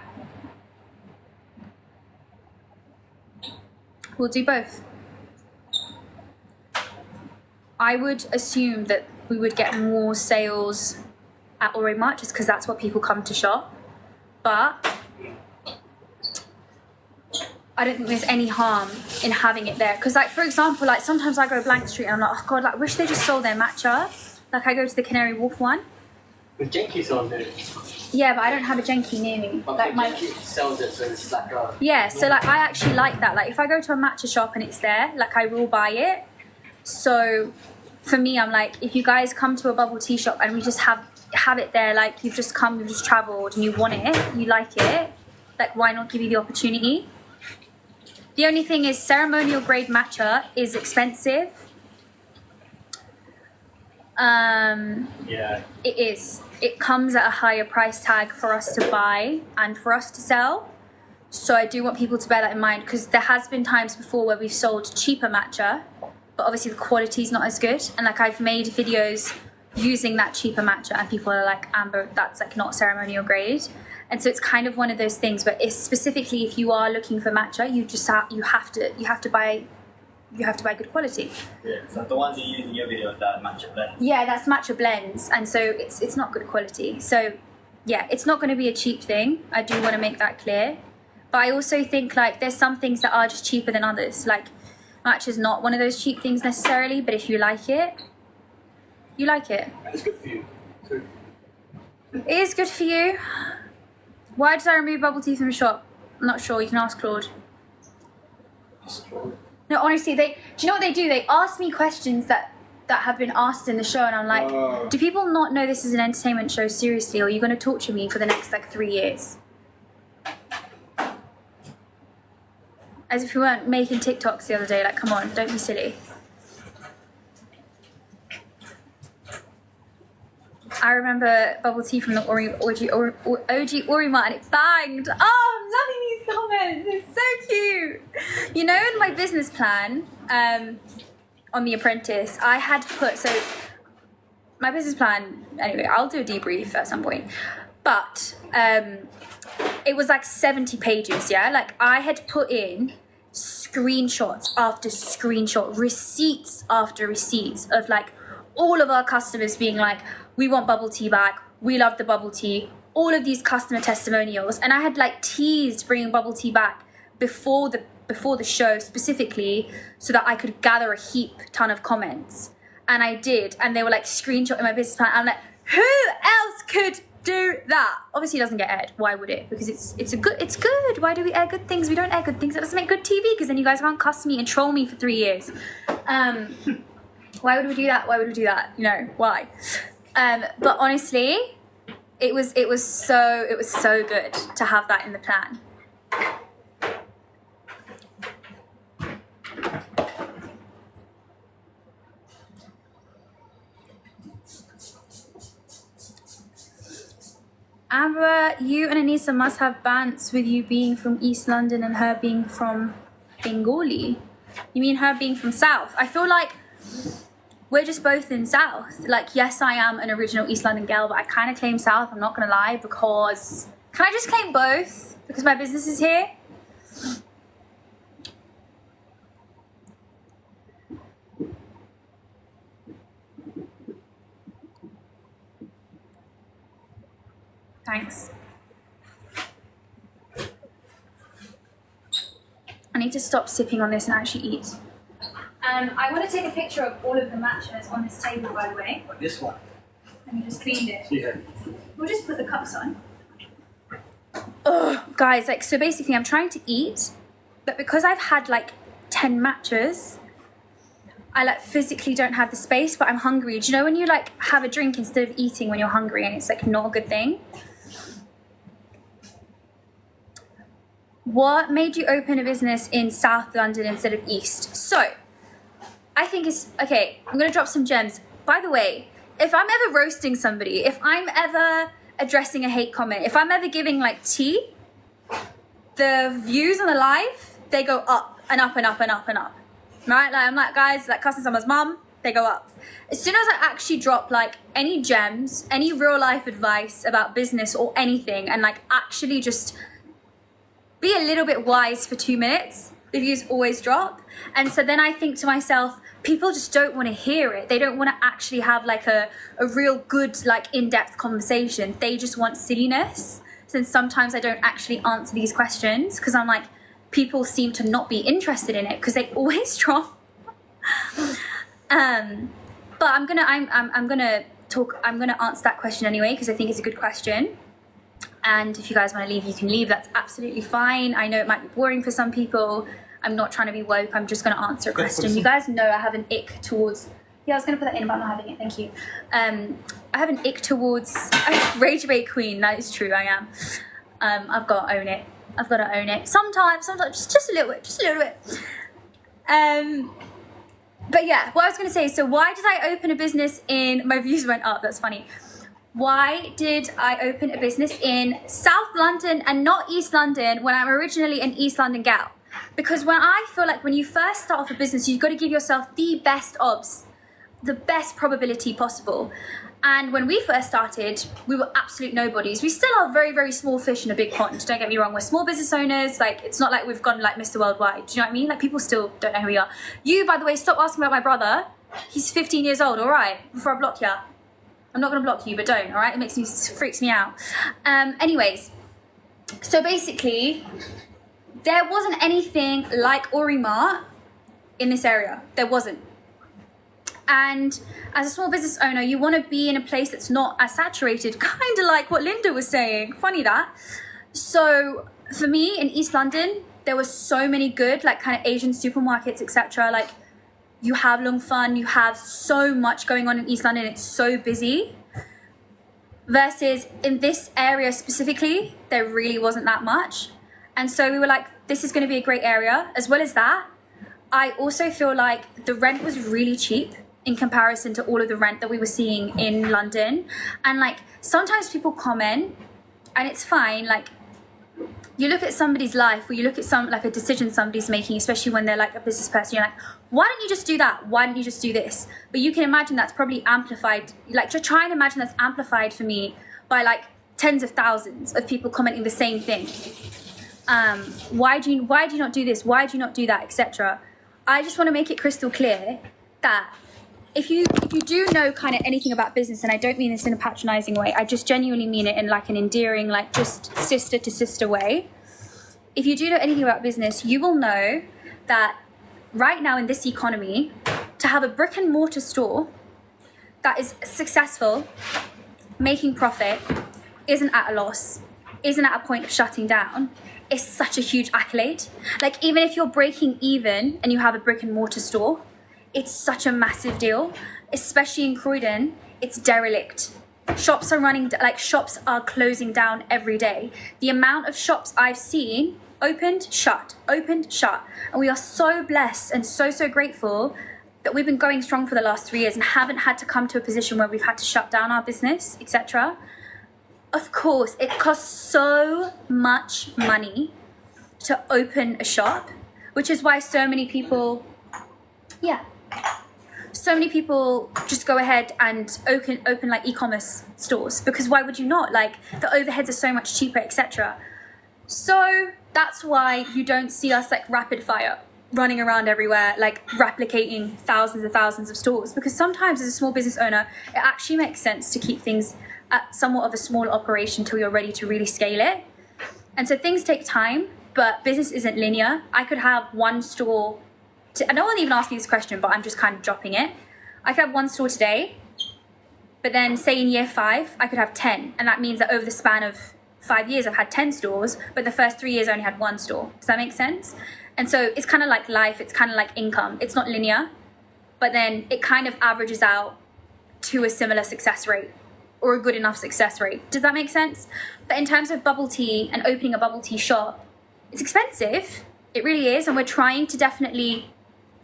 S1: We'll do both. I would assume that we would get more sales at Ori Mart just because that's what people come to shop. But I don't think there's any harm in having it there. Because, like, for example, like, sometimes I go Blank Street and I'm like, oh God, like, I wish they just sold their matcha. Like, I go to the Canary Wharf one.
S2: The Genki's on there.
S1: Yeah, but I don't have a Genki near me.
S2: But
S1: like,
S2: the Genki sells it, so it's like a...
S1: Yeah, so, like, I actually like that. Like, if I go to a matcha shop and it's there, like, I will buy it. So, for me, I'm like, if you guys come to a bubble tea shop and we just have it there, like, you've just come, you've just travelled and you want it, you like it, like, why not give you the opportunity? The only thing is ceremonial grade matcha is expensive.
S2: Yeah.
S1: It is. It comes at a higher price tag for us to buy and for us to sell. So I do want people to bear that in mind because there has been times before where we've sold cheaper matcha, but obviously the quality is not as good. And like I've made videos using that cheaper matcha and people are like, Amber, that's like not ceremonial grade. And so it's kind of one of those things, but it's specifically if you are looking for matcha, you have to buy good quality.
S3: Yeah, so the ones you use in your videos, that matcha blends.
S1: Yeah, that's matcha blends, and so it's not good quality. So yeah, it's not going to be a cheap thing. I do want to make that clear. But I also think like there's some things that are just cheaper than others. Like matcha's not one of those cheap things necessarily, but if you like it, you like it.
S2: And it's good for you too.
S1: It is good for you. Why did I remove bubble tea from the shop? I'm not sure. You can ask Claude. No, honestly, do you know what they do? They ask me questions that have been asked in the show, and I'm like, do people not know this is an entertainment show seriously, or are you going to torture me for the next like 3 years? As if we weren't making TikToks the other day. Like, come on, don't be silly. I remember bubble tea from the OG Ori Mart and it banged. Oh, I'm loving these comments. It's so cute. You know, in my business plan on The Apprentice, I had put, so my business plan, anyway, I'll do a debrief at some point. But it was like 70 pages, yeah? Like I had put in screenshots after screenshot, receipts after receipts of like all of our customers being like, we want bubble tea back, we love the bubble tea, all of these customer testimonials. And I had like teased bringing bubble tea back before the show specifically so that I could gather a ton of comments. And I did, and they were like screenshotting my business plan. I'm like, who else could do that? Obviously it doesn't get aired. Why would it? Because it's good. Why do we air good things? We don't air good things. That doesn't make good TV because then you guys can't cuss me and troll me for 3 years. Why would we do that? Why would we do that? You know, why? But honestly, it was so good to have that in the plan. Amber, you and Anissa must have bants with you being from East London and her being from Bengali. You mean her being from South? I feel like we're just both in South. Like, yes, I am an original East London girl, but I kind of claim South, I'm not going to lie, because... Can I just claim both? Because my business is here? Thanks. I need to stop sipping on this and actually eat. I want to take a picture of all of the matchas on this table, by the way.
S2: Like this one?
S1: And you just cleaned it.
S2: Yeah.
S1: We'll just put the cups on. Ugh, guys, like, so basically I'm trying to eat, but because I've had like 10 matchas, I like physically don't have the space, but I'm hungry. Do you know when you like have a drink instead of eating when you're hungry, and it's like not a good thing? What made you open a business in South London instead of East? So, I think it's, okay, I'm going to drop some gems. By the way, if I'm ever roasting somebody, if I'm ever addressing a hate comment, if I'm ever giving like tea, the views on the live, they go up and up and up and up and up. Right? Like I'm like, guys, like cussing someone's mum, they go up. As soon as I actually drop like any gems, any real life advice about business or anything, and like actually just be a little bit wise for 2 minutes, the views always drop. And so then I think to myself, people just don't want to hear it. They don't want to actually have like a real good, like in-depth conversation. They just want silliness. Since sometimes I don't actually answer these questions because I'm like, people seem to not be interested in it because they always drop. But I'm gonna answer that question anyway because I think it's a good question. And if you guys want to leave, you can leave. That's absolutely fine. I know it might be boring for some people. I'm not trying to be woke. I'm just going to answer a question. You guys know I have an ick towards... Yeah, I was going to put that in, but I'm not having it. Thank you. I have an ick towards... Rage Bait Queen. That is true. I am. I've got to own it. I've got to own it. Sometimes, just a little bit. Just a little bit. But yeah, what I was going to say. So why did I open a business in... My views went up. That's funny. Why did I open a business in South London and not East London when I'm originally an East London gal? Because when I feel like when you first start off a business, you've got to give yourself the best odds, the best probability possible. And when we first started, we were absolute nobodies. We still are very, very small fish in a big pond. Don't get me wrong. We're small business owners. Like, it's not like we've gone like Mr. Worldwide. Do you know what I mean? Like, people still don't know who we are. You, by the way, stop asking about my brother. He's 15 years old, all right? Before I block you. I'm not going to block you, but don't, all right? Freaks me out. Anyways, so basically, there wasn't anything like Orimart in this area. There wasn't. And as a small business owner, you want to be in a place that's not as saturated, kind of like what Linda was saying. Funny that. So for me in East London, there were so many good, like kind of Asian supermarkets, etc. Like, you have Long Fun, you have so much going on in East London, it's so busy. Versus in this area specifically, there really wasn't that much. And so we were like, this is going to be a great area. As well as that, I also feel like the rent was really cheap in comparison to all of the rent that we were seeing in London. And like, sometimes people comment, and it's fine, like, you look at somebody's life, or you look at a decision somebody's making, especially when they're like a business person, you're like, why don't you just do that? Why don't you just do this? But you can imagine that's probably amplified, like, just try and imagine that's amplified for me by like tens of thousands of people commenting the same thing. Why do you not do this? Why do you not do that, etc. I just want to make it crystal clear that if you do know kind of anything about business, and I don't mean this in a patronizing way, I just genuinely mean it in like an endearing, like just sister to sister way. If you do know anything about business, you will know that right now in this economy, to have a brick and mortar store that is successful, making profit, isn't at a loss, isn't at a point of shutting down, is such a huge accolade. Like, even if you're breaking even and you have a brick and mortar store, it's such a massive deal, especially in Croydon. It's derelict. Shops are closing down every day. The amount of shops I've seen opened, shut. And we are so blessed and so grateful that we've been going strong for the last 3 years and haven't had to come to a position where we've had to shut down our business, etc. Of course, it costs so much money to open a shop, which is why so many people just go ahead and open like e-commerce stores, because why would you not? Like, the overheads are so much cheaper, etc. So that's why you don't see us like rapid fire running around everywhere, like replicating thousands and thousands of stores, because sometimes as a small business owner, it actually makes sense to keep things at somewhat of a small operation till you're ready to really scale it. And so things take time, but business isn't linear. I could have one store and no one even asked me this question, but I'm just kind of dropping it. I could have one store today, but then say in year 5, I could have 10. And that means that over the span of 5 years, I've had 10 stores, but the first 3 years I only had one store. Does that make sense? And so it's kind of like life. It's kind of like income. It's not linear, but then it kind of averages out to a similar success rate or a good enough success rate. Does that make sense? But in terms of bubble tea and opening a bubble tea shop, it's expensive. It really is. And we're trying to definitely,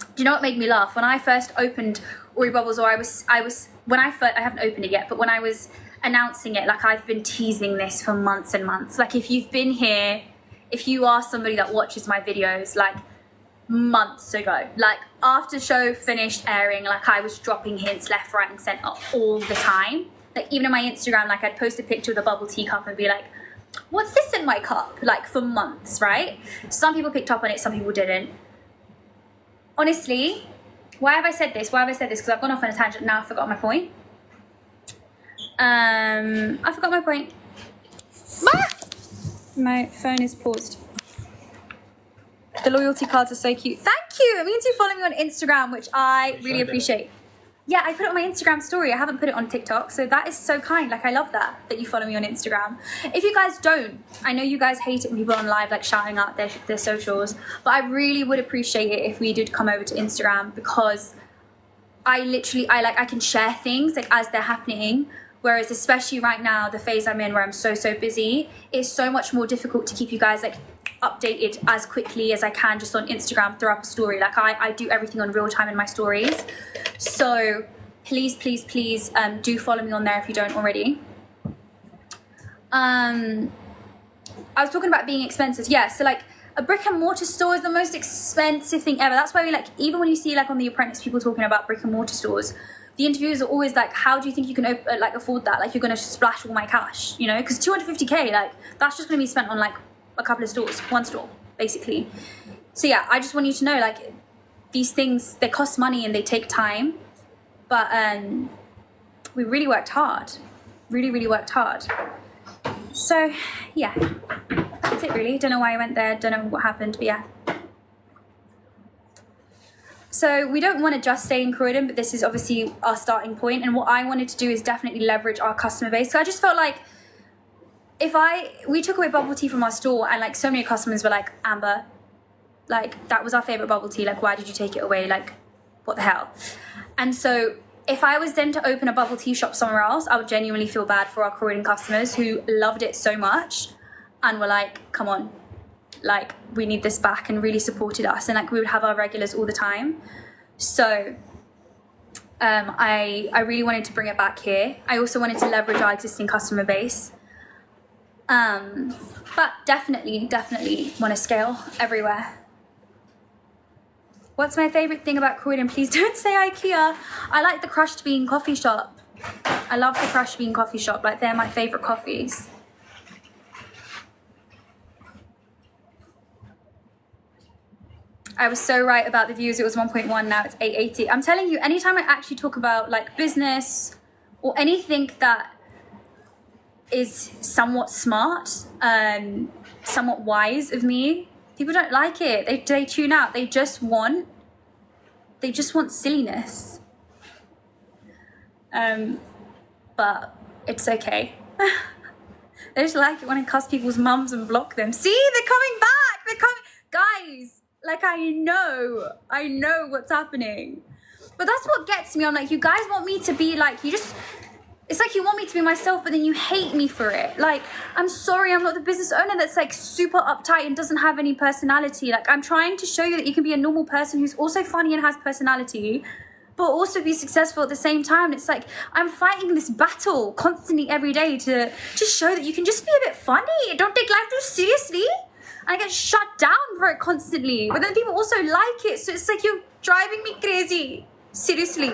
S1: do you know what made me laugh? When I first opened Ori Bubbles, or I haven't opened it yet, but when I was announcing it, like I've been teasing this for months and months. Like if you've been here, if you are somebody that watches my videos, like months ago, like after show finished airing, like I was dropping hints left, right and center all the time. Like even on my Instagram, like I'd post a picture with a bubble tea cup and be like, what's this in my cup? Like for months, right? Some people picked up on it, some people didn't. Honestly, why have I said this? Because I've gone off on a tangent. Now I forgot my point. I forgot my point. My phone is paused. The loyalty cards are so cute. Thank you. It means you follow me on Instagram, which I really appreciate. Yeah, I put it on my Instagram story. I haven't put it on TikTok. So that is so kind. Like, I love that you follow me on Instagram. If you guys don't, I know you guys hate it when people are on live, like shouting out their socials, but I really would appreciate it if we did come over to Instagram, because I can share things like as they're happening. Whereas especially right now, the phase I'm in where I'm so busy, it's so much more difficult to keep you guys like updated as quickly as I can just on Instagram, throw up a story. Like I do everything on real time in my stories. So please do follow me on there if you don't already. I was talking about being expensive. Yeah, so like a brick and mortar store is the most expensive thing ever. That's why we like, even when you see like on The Apprentice, people talking about brick and mortar stores, the interviews are always like, how do you think you can afford that? Like you're going to splash all my cash, you know? Because 250k, like that's just going to be spent on like a couple of stores, one store, basically. So yeah, I just want you to know, like, these things, they cost money and they take time. But we really worked hard. Really worked hard. So yeah, that's it really. Don't know why I went there. Don't know what happened, but yeah. So we don't want to just stay in Croydon, but this is obviously our starting point. And what I wanted to do is definitely leverage our customer base. So I just felt like we took away bubble tea from our store, and like so many customers were like, Amber, like that was our favorite bubble tea. Like, why did you take it away? Like, what the hell? And so if I was then to open a bubble tea shop somewhere else, I would genuinely feel bad for our Croydon customers who loved it so much and were like, come on, like we need this back, and really supported us. And like we would have our regulars all the time. So I really wanted to bring it back here. I also wanted to leverage our existing customer base. But definitely want to scale everywhere. What's my favorite thing about Croydon? Please don't say IKEA. I like the crushed bean coffee shop. I love the crushed bean coffee shop. Like they're my favorite coffees. I was so right about the views. It was 1.1, now it's 880. I'm telling you, anytime I actually talk about like business or anything that is somewhat smart, somewhat wise of me, people don't like it. They tune out. They just want silliness. But it's okay. They just like it when I cuss people's mums and block them. See, they're coming back. They're coming, guys. Like I know what's happening. But that's what gets me. I'm like, you guys want me to be like, it's like you want me to be myself, but then you hate me for it. Like, I'm sorry, I'm not the business owner that's like super uptight and doesn't have any personality. Like, I'm trying to show you that you can be a normal person who's also funny and has personality, but also be successful at the same time. It's like, I'm fighting this battle constantly every day to show that you can just be a bit funny. Don't take life too seriously. And I get shut down for it constantly. But then people also like it. So it's like, you're driving me crazy. Seriously.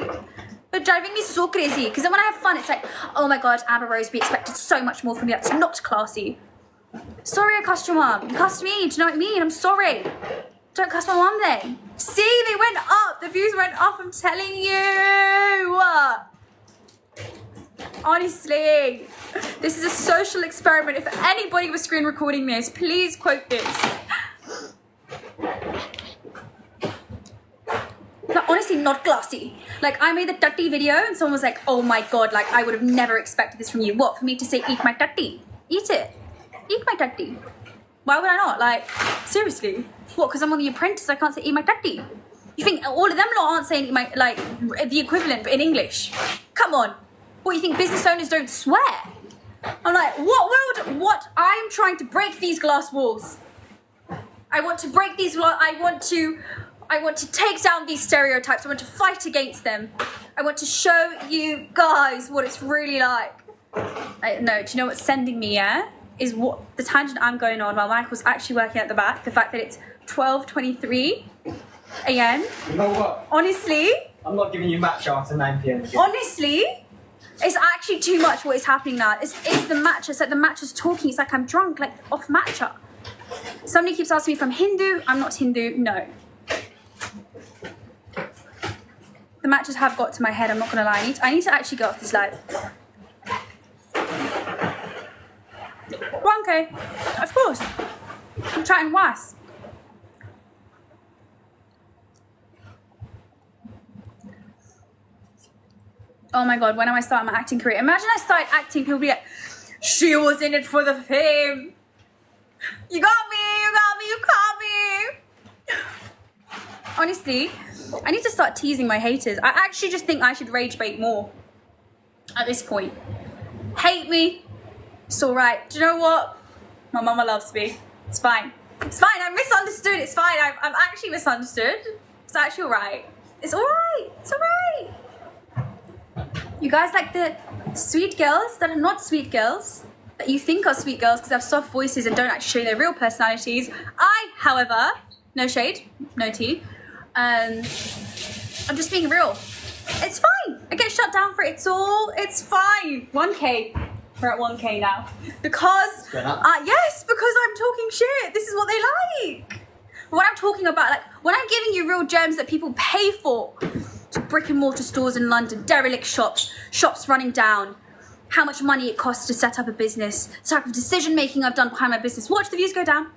S1: You're driving me so crazy. Because then when I have fun, it's like, oh my God, Amber Rose, we expected so much more from you. That's not classy. Sorry I cussed your mum. You cussed me. Do you know what I mean? I'm sorry. Don't cuss my mum then. See, they went up. The views went up. I'm telling you. Honestly, this is a social experiment. If anybody was screen recording this, please quote this. Like, honestly, not classy. Like, I made the tutty video and someone was like, oh my God, like, I would have never expected this from you. What, for me to say, eat my tutty? Eat it. Eat my tutty. Why would I not? Like, seriously. What, because I'm on The Apprentice, I can't say eat my tutty? You think all of them lot aren't saying like the equivalent but in English? Come on. What, you think business owners don't swear? I'm like, what? I'm trying to break these glass walls. I want to break these I want to take down these stereotypes. I want to fight against them. I want to show you guys what it's really like. No, do you know what's sending me, yeah? Is what the tangent I'm going on while Michael's actually working at the back. The fact that it's 12:23 a.m.
S2: You know what?
S1: Honestly,
S3: I'm not giving you match after 9 p.m. again.
S1: honestly, it's actually too much what is happening now. It's the matcha. It's like the matcha's talking. It's like I'm drunk, like off matcha. Somebody keeps asking me if I'm Hindu. I'm not Hindu, no. The matches have got to my head, I'm not gonna lie. I need to actually get off this live. 1K, of course. I'm chatting worse. Oh my god, when am I starting my acting career? Imagine I started acting, people be like, she was in it for the fame. You got me. Honestly, I need to start teasing my haters. I actually just think I should rage bait more at this point. Hate me, it's alright. Do you know what? My mama loves me. It's fine. It's fine, I'm misunderstood. It's fine, I'm actually misunderstood. It's actually alright. It's alright. It's alright. You guys like the sweet girls that are not sweet girls, that you think are sweet girls because they have soft voices and don't actually show their real personalities. I, however, no shade, no tea, I'm just being real. It's fine. I get shut down for it. It's fine. 1K. We're at 1K now. Because, yes, because I'm talking shit. This is what they like. When I'm talking about, like, when I'm giving you real gems that people pay for, brick and mortar stores in London, derelict shops running down, how much money it costs to set up a business, the type of decision making I've done behind my business. Watch the views go down.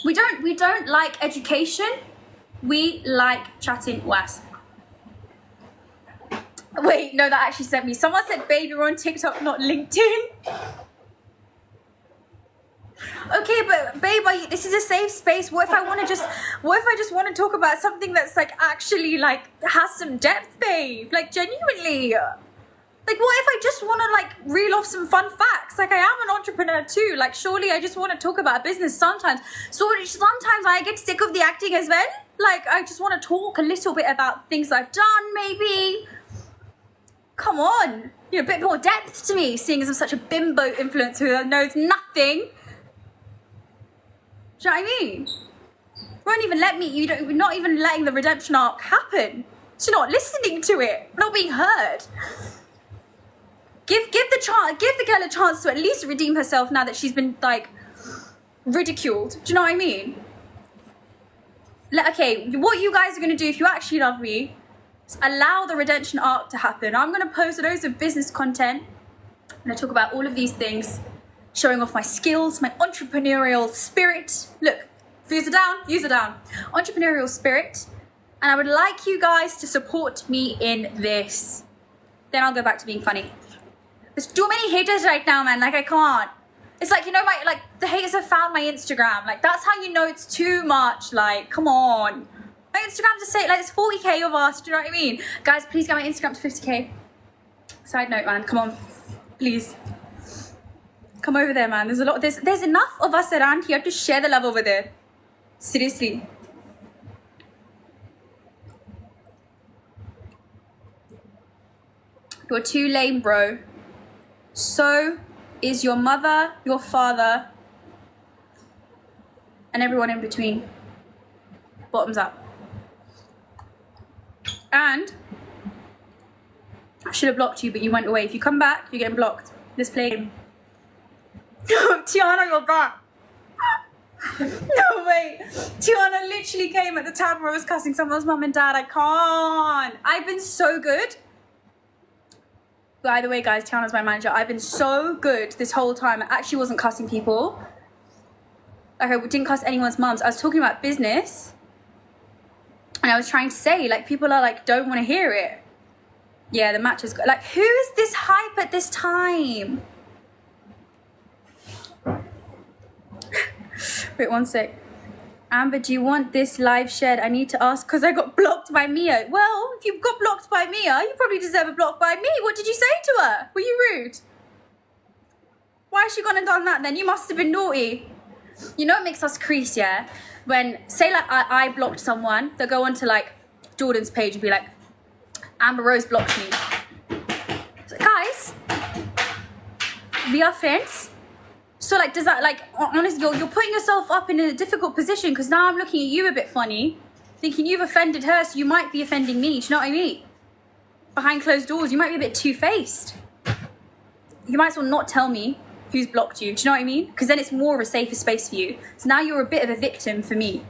S1: We don't like education. We like chatting worse. Wait, no, that actually sent me. Someone said, babe, you're on TikTok, not LinkedIn. Okay, but babe, this is a safe space. What if I just want to talk about something that's like actually like has some depth, babe? Like genuinely. Like what if I just want to like reel off some fun facts? Like I am an entrepreneur too. Like surely I just want to talk about business sometimes. So sometimes I get sick of the acting as well. Like I just want to talk a little bit about things I've done maybe. Come on. You know, a bit more depth to me, seeing as I'm such a bimbo influencer who knows nothing. Do you know what I mean? You're not even letting the redemption arc happen. So you're not listening to it, not being heard. Give the girl a chance to at least redeem herself now that she's been like ridiculed. Do you know what I mean? Okay, what you guys are gonna do if you actually love me is allow the redemption arc to happen. I'm gonna post loads of business content. I'm gonna talk about all of these things, showing off my skills, my entrepreneurial spirit. Look, views are down. Entrepreneurial spirit. And I would like you guys to support me in this. Then I'll go back to being funny. There's too many haters right now, man. Like I can't. It's like, you know, the haters have found my Instagram. Like that's how you know it's too much. Like, come on. My Instagram's to say, like, it's 40K of us. Do you know what I mean? Guys, please get my Instagram to 50K. Side note, man. Come on. Please. Come over there, man. There's enough of us around here to share the love over there. Seriously. You're too lame, bro. So is your mother, your father, and everyone in between. Bottoms up. And I should have blocked you, but you went away. If you come back, you're getting blocked. This play game. Tiana, you're back. No, wait. Tiana literally came at the time where I was cussing someone's mum and dad. I can't. I've been so good. By the way, guys, Tiana's my manager. I've been so good this whole time. I actually wasn't cussing people. Like, I didn't cuss anyone's mums. I was talking about business. And I was trying to say, like, people are like, don't want to hear it. Yeah, the match is good. Like, who is this hype at this time? Wait, one sec. Amber, do you want this live shared? I need to ask because I got blocked blocked by Mia. Well, if you got blocked by Mia, you probably deserve a block by me. What did you say to her? Were you rude? Why has she gone and done that then? You must have been naughty. You know what makes us crease, yeah? When, say like I blocked someone, they'll go onto like Jordan's page and be like, Amber Rose blocked me. So, guys, we are friends. So like, does that, like, honestly, you're putting yourself up in a difficult position because now I'm looking at you a bit funny, thinking you've offended her, so you might be offending me. Do you know what I mean? Behind closed doors, you might be a bit two-faced. You might as well not tell me who's blocked you. Do you know what I mean? Because then it's more of a safer space for you. So now you're a bit of a victim for me.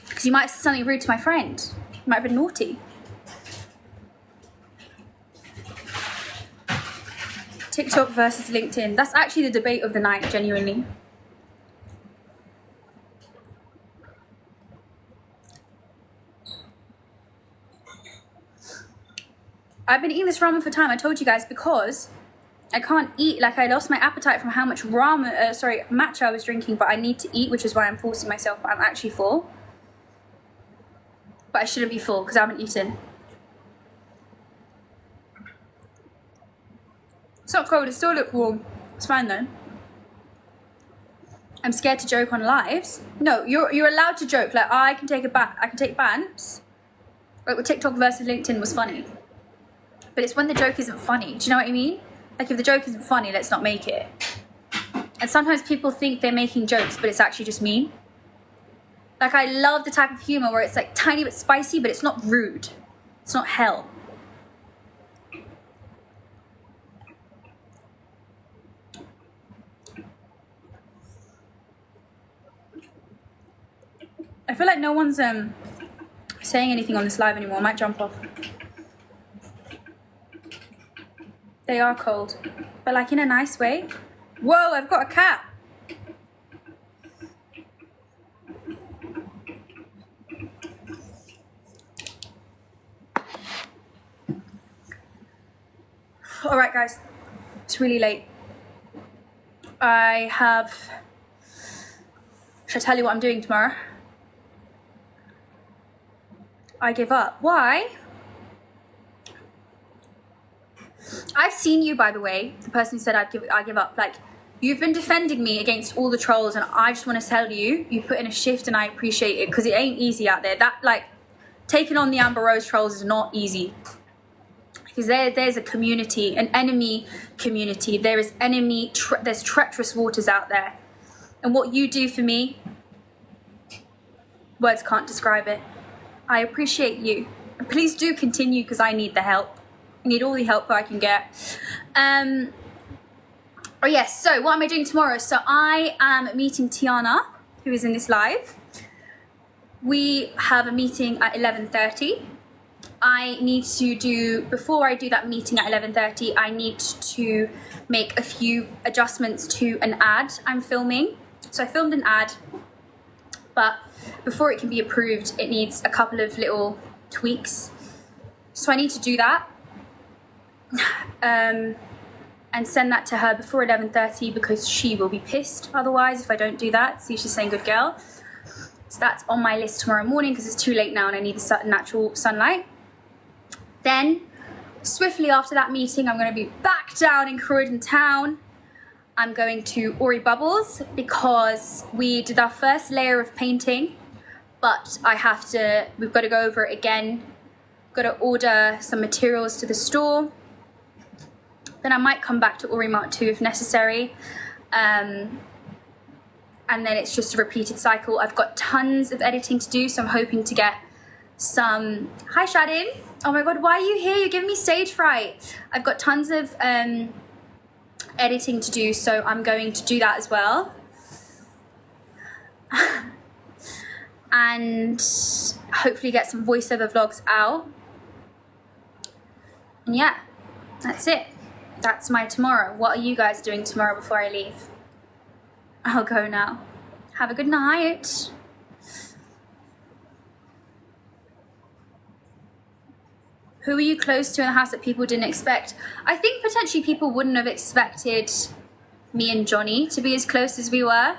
S1: Because you might have said something rude to my friend. You might have been naughty. TikTok versus LinkedIn. That's actually the debate of the night, genuinely. I've been eating this ramen for time, I told you guys, because I can't eat. Like, I lost my appetite from how much matcha I was drinking, but I need to eat, which is why I'm forcing myself, but I'm actually full. But I shouldn't be full because I haven't eaten. It's not cold, it still looks warm. It's fine though. I'm scared to joke on lives. No, you're allowed to joke. Like, I can take bants. Like, with TikTok versus LinkedIn was funny. But it's when the joke isn't funny. Do you know what I mean? Like, if the joke isn't funny, let's not make it. And sometimes people think they're making jokes, but it's actually just mean. Like, I love the type of humor where it's like tiny bit spicy, but it's not rude. It's not hell. I feel like no one's saying anything on this live anymore. I might jump off. They are cold, but like in a nice way. Whoa, I've got a cat. All right, guys, it's really late. Should I tell you what I'm doing tomorrow? I give up. Why? I've seen you, by the way, the person who said I give up. Like, you've been defending me against all the trolls, and I just want to tell you, you put in a shift, and I appreciate it, because it ain't easy out there. That, like, taking on the Amber Rose trolls is not easy. Because there's a community, an enemy community. There is there's treacherous waters out there. And what you do for me, words can't describe it. I appreciate you. And please do continue, because I need the help. I need all the help that I can get. Oh yes, so what am I doing tomorrow? So I am meeting Tiana, who is in this live. We have a meeting at 11:30. I need to before I do that meeting at 11:30, I need to make a few adjustments to an ad I'm filming. So I filmed an ad, but before it can be approved, it needs a couple of little tweaks. So I need to do that. And send that to her before 11:30, because she will be pissed otherwise if I don't do that. See, she's saying good girl. So that's on my list tomorrow morning, because it's too late now and I need the natural sunlight. Then, swiftly after that meeting, I'm going to be back down in Croydon town. I'm going to Ori Bubbles, because we did our first layer of painting, but we've got to go over it again. Got to order some materials to the store. Then I might come back to Ori Mart 2 if necessary. And then it's just a repeated cycle. I've got tons of editing to do, so I'm hoping to get some... Hi, Shadin. Oh my God, why are you here? You're giving me stage fright. I've got tons of editing to do, so I'm going to do that as well. And hopefully get some voiceover vlogs out. And yeah, that's it. That's my tomorrow. What are you guys doing tomorrow before I leave? I'll go now. Have a good night. Who are you close to in the house that people didn't expect? I think potentially people wouldn't have expected me and Johnny to be as close as we were.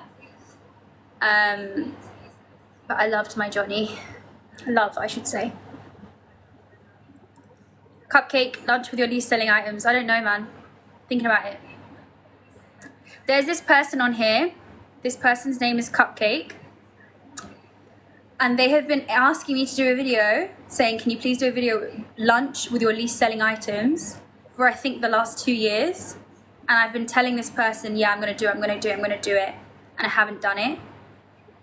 S1: But I loved my Johnny. Love, I should say. Cupcake, lunch with your least selling items. I don't know, man. Thinking about it. There's this person on here. This person's name is Cupcake. And they have been asking me to do a video saying, can you please do a video lunch with your least selling items for I think the last 2 years. And I've been telling this person, yeah, I'm going to do it. And I haven't done it.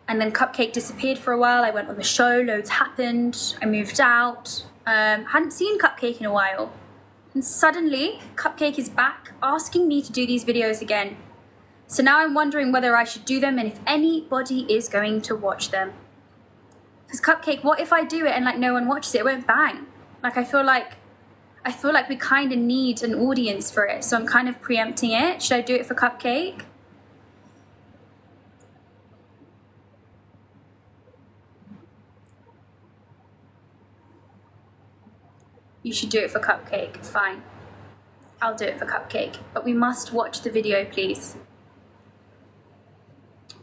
S1: And then Cupcake disappeared for a while. I went on the show, loads happened. I moved out. Hadn't seen Cupcake in a while. And suddenly, Cupcake is back asking me to do these videos again. So now I'm wondering whether I should do them and if anybody is going to watch them. Because Cupcake, what if I do it and like no one watches it? It won't bang. Like I feel like we kind of need an audience for it. So I'm kind of preempting it. Should I do it for Cupcake? You should do it for Cupcake. Fine. I'll do it for Cupcake. But we must watch the video, please.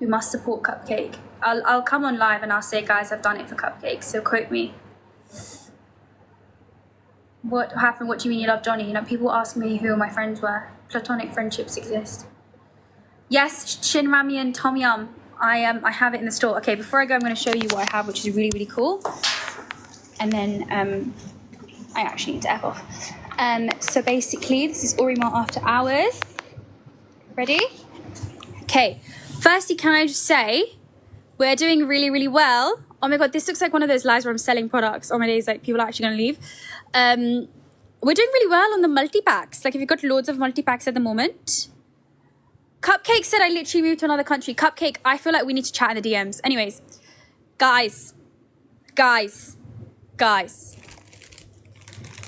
S1: We must support Cupcake. I'll come on live and I'll say, guys, I've done it for Cupcake, so quote me. What happened? What do you mean you love Johnny? You know, people ask me who my friends were. Platonic friendships exist. Yes, Shin Ramyun Tom Yum. I have it in the store. Okay, before I go, I'm going to show you what I have, which is really, really cool. And then I actually need to F off. So basically, this is Orima After Hours. Ready? Okay. Firstly, can I just say, we're doing really, really well. Oh my God, this looks like one of those lives where I'm selling products. Oh my days, like people are actually going to leave. We're doing really well on the multi-packs. Like if you've got loads of multi-packs at the moment. Cupcake said I literally moved to another country. Cupcake, I feel like we need to chat in the DMs. Anyways, guys.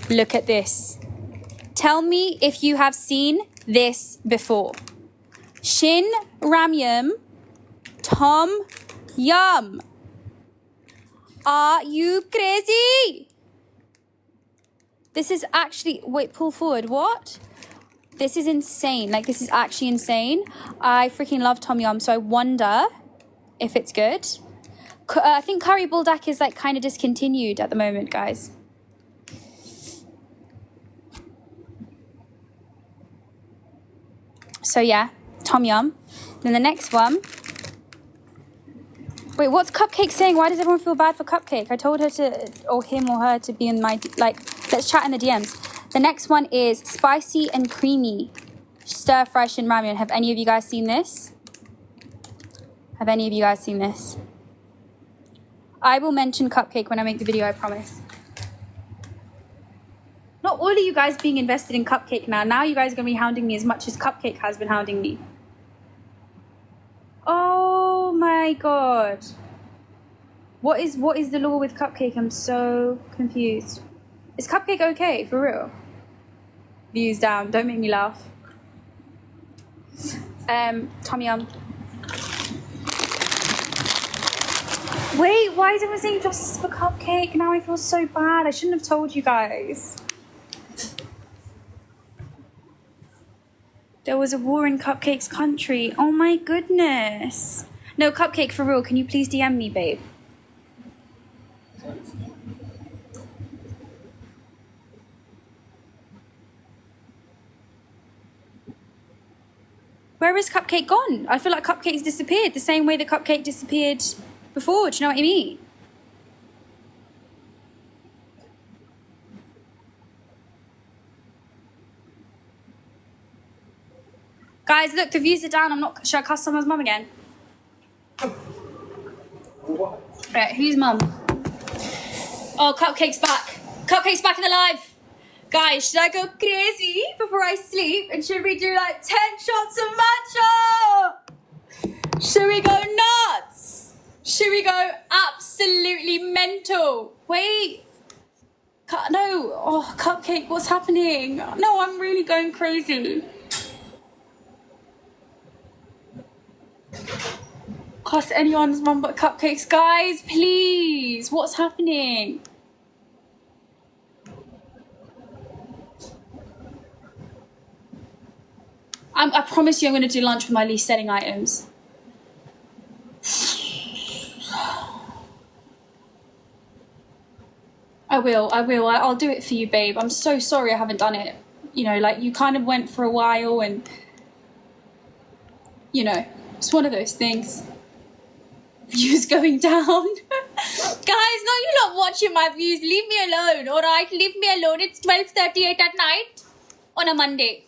S1: Look at this. Tell me if you have seen this before. Shin Ramyun Tom Yum. Are you crazy? This is actually, wait, pull forward, what? This is insane. Like, this is actually insane. I freaking love Tom Yum, so I wonder if it's good. I think Curry Buldak is like kind of discontinued at the moment, guys. So yeah, Tom Yum. Then the next one. Wait, what's Cupcake saying? Why does everyone feel bad for Cupcake? I told her to, or him or her to be in my, like, let's chat in the DMs. The next one is Spicy and Creamy Stir Fry Shin Ramyun. Have any of you guys seen this? I will mention Cupcake when I make the video, I promise. Not all of you guys being invested in Cupcake now. Now you guys are going to be hounding me as much as Cupcake has been hounding me. Oh my God. What is the law with Cupcake? I'm so confused. Is Cupcake okay, for real? Views down. Don't make me laugh. Tom Yum. Wait, why is everyone saying justice for Cupcake? Now I feel so bad. I shouldn't have told you guys. There was a war in Cupcake's country. Oh my goodness. No, Cupcake, for real. Can you please DM me, babe? Where is Cupcake gone? I feel like Cupcake's disappeared the same way that Cupcake disappeared before. Do you know what I mean? Guys, look, the views are down. Should I cuss someone's mum again? Right, who's mum? Oh, Cupcake's back. Cupcake's back in the live. Guys, should I go crazy before I sleep? And should we do like 10 shots of matcha? Should we go nuts? Should we go absolutely mental? Wait. No. Oh, Cupcake, what's happening? No, I'm really going crazy. Cuss anyone's mum but Cupcakes. Guys, please. What's happening? I promise you I'm going to do lunch with my least selling items. I will. I'll do it for you, babe. I'm so sorry I haven't done it. You know, like, you kind of went for a while and, you know, it's one of those things. Views going down. Guys, no, you're not watching my views. Leave me alone, all right? Leave me alone. It's 12:38 at night on a Monday.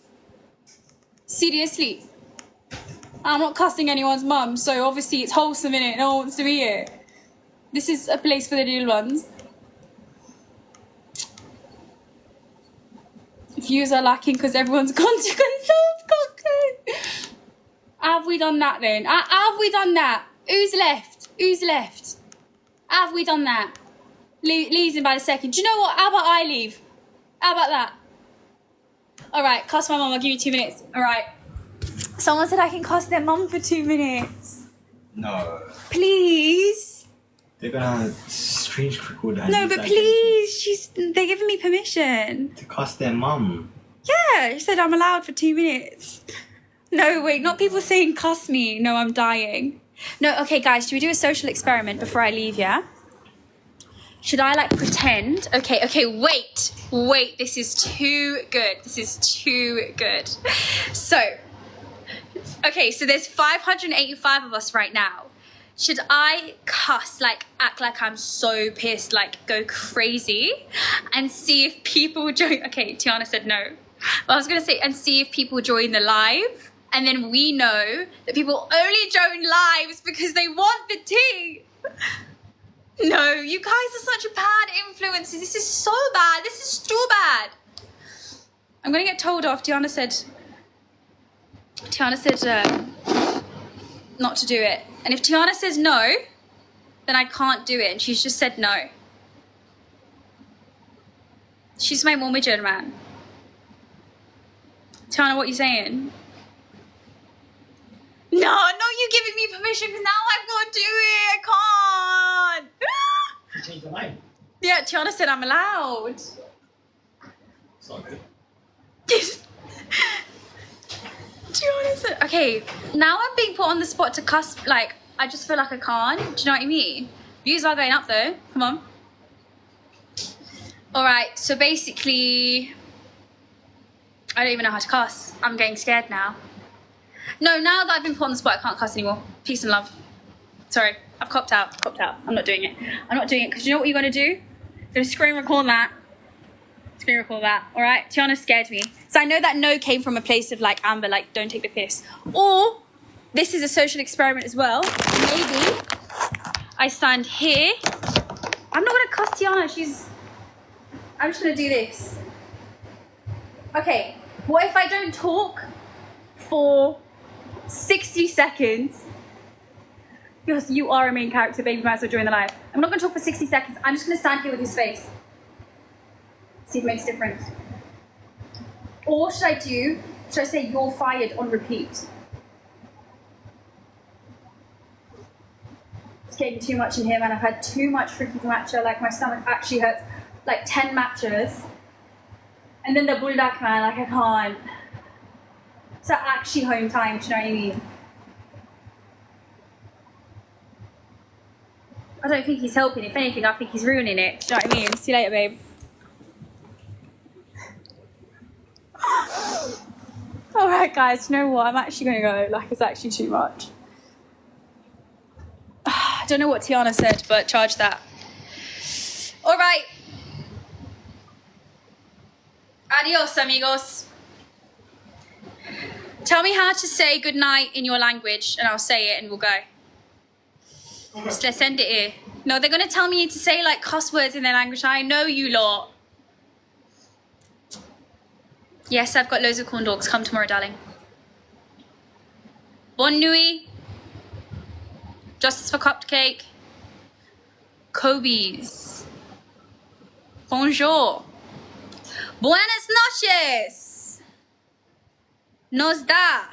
S1: Seriously. I'm not cussing anyone's mum, so obviously it's wholesome, innit? No one wants to be here. This is a place for the real ones. Views are lacking because everyone's gone to consult. Have we done that then? Have we done that? Who's left? Have we done that? Leaves in by the second. Do you know what? How about I leave? How about that? All right, cuss my mum. I'll give you 2 minutes. All right. Someone said I can cuss their mum for 2 minutes.
S2: No.
S1: Please.
S2: They're gonna screen record that.
S1: No, but please. They're giving me permission.
S2: To cuss their mum.
S1: Yeah, she said I'm allowed for 2 minutes. No, wait, not people saying cuss me. No, I'm dying. No, okay, guys, should we do a social experiment before I leave, yeah? Should I, like, pretend? Okay, wait. This is too good. So, okay, so there's 585 of us right now. Should I cuss, like, act like I'm so pissed, like, go crazy, and see if people join? Okay, Tiana said no. But I was going to say, and see if people join the live, and then we know that people only join lives because they want the tea. No, you guys are such bad influences. This is so bad. This is too bad. I'm going to get told off. Tiana said not to do it. And if Tiana says no, then I can't do it. And she's just said no. She's my momager, man. Tiana, what are you saying? No, you giving me permission because now I've got to do it. I can't.
S2: You changed your mind.
S1: Yeah, Tiana said I'm allowed.
S2: It's not good.
S1: Tiana said, okay, now I'm being put on the spot to cuss. Like, I just feel like I can't. Do you know what I mean? Views are going up though. Come on. All right, so basically, I don't even know how to cuss. I'm getting scared now. No, now that I've been put on the spot, I can't cuss anymore. Peace and love. Sorry, I've copped out. I'm not doing it. Because you know what you're going to do? You're going to screen record that. All right? Tiana scared me. So I know that no came from a place of, like, Amber, like, don't take the piss. Or this is a social experiment as well. Maybe I stand here. I'm not going to cuss Tiana. I'm just going to do this. Okay, what if I don't talk for 60 seconds? Because you are a main character, baby, might as well join the live. I'm not going to talk for 60 seconds. I'm just going to stand here with his face. See if it makes a difference. Or should I say you're fired on repeat? It's getting too much in here, man. I've had too much freaking matcha. Like, my stomach actually hurts. Like 10 matchas. And then the bulldog, man, like, I can't. It's actually home time, do you know what I mean? I don't think he's helping. If anything, I think he's ruining it. Do you know what I mean? See you later, babe. Alright, guys, you know what? I'm actually going to go. Like, it's actually too much. I don't know what Tiana said, but charge that. Alright. Adios, amigos. Tell me how to say goodnight in your language, and I'll say it, and we'll go. Just let's end it here. No, they're going to tell me to say, like, cuss words in their language. I know you lot. Yes, I've got loads of corn dogs. Come tomorrow, darling. Bonne nuit. Justice for cupcake. Kobe's. Bonjour. Buenas noches. Nos da.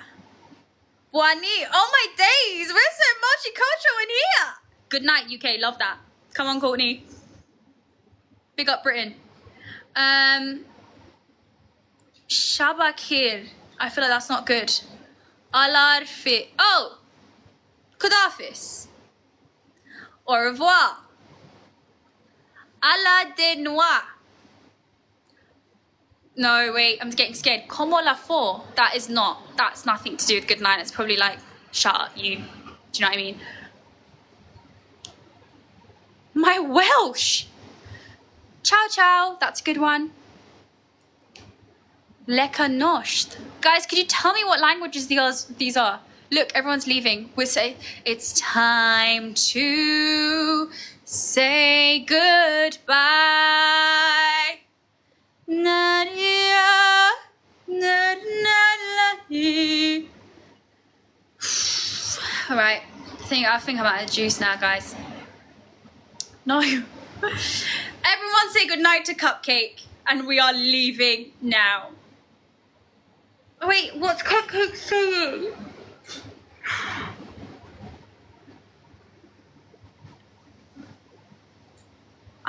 S1: Buani. Oh my days. We're so multicultural in here. Good night, UK. Love that. Come on, Courtney. Big up Britain. Shabakir. I feel like that's not good. Alarfi. Oh. Kudafis. Au revoir. À la de noix. No, wait, I'm getting scared. Comment la for? That's nothing to do with good night. It's probably like, shut up, you. Do you know what I mean? My Welsh. Ciao, ciao. That's a good one. Lekker nosht. Guys, could you tell me what languages these are? Look, everyone's leaving. We'll say, it's time to say goodbye. Nadia, all right, I think I'm out of juice now, guys. No. Everyone say goodnight to Cupcake, and we are leaving now. Wait, what's Cupcake saying?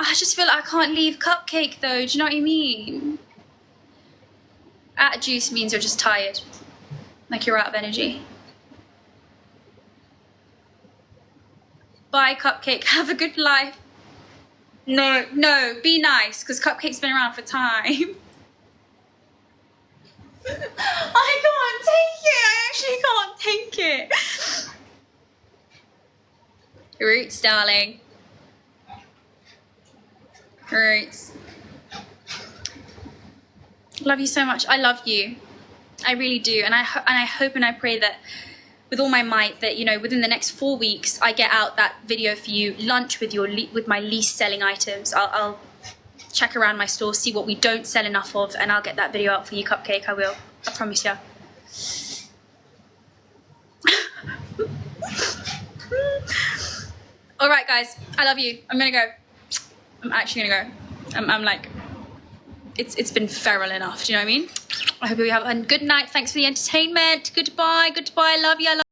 S1: I just feel like I can't leave Cupcake though, do you know what I mean? Out of juice means you're just tired. Like you're out of energy. Bye Cupcake, have a good life. No, be nice, because Cupcake's been around for time. I can't take it, I actually can't take it. Roots, darling. Roots. Love you so much. I love you. I really do. And I hope and I pray that with all my might that, you know, within the next 4 weeks, I get out that video for you, lunch with with my least selling items. I'll check around my store, see what we don't sell enough of, and I'll get that video out for you, Cupcake. I will. I promise you. All right, guys. I love you. I'm going to go. I'm actually going to go. I'm like, it's been feral enough. Do you know what I mean? I hope you have a good night. Thanks for the entertainment. Goodbye. Goodbye. Love you.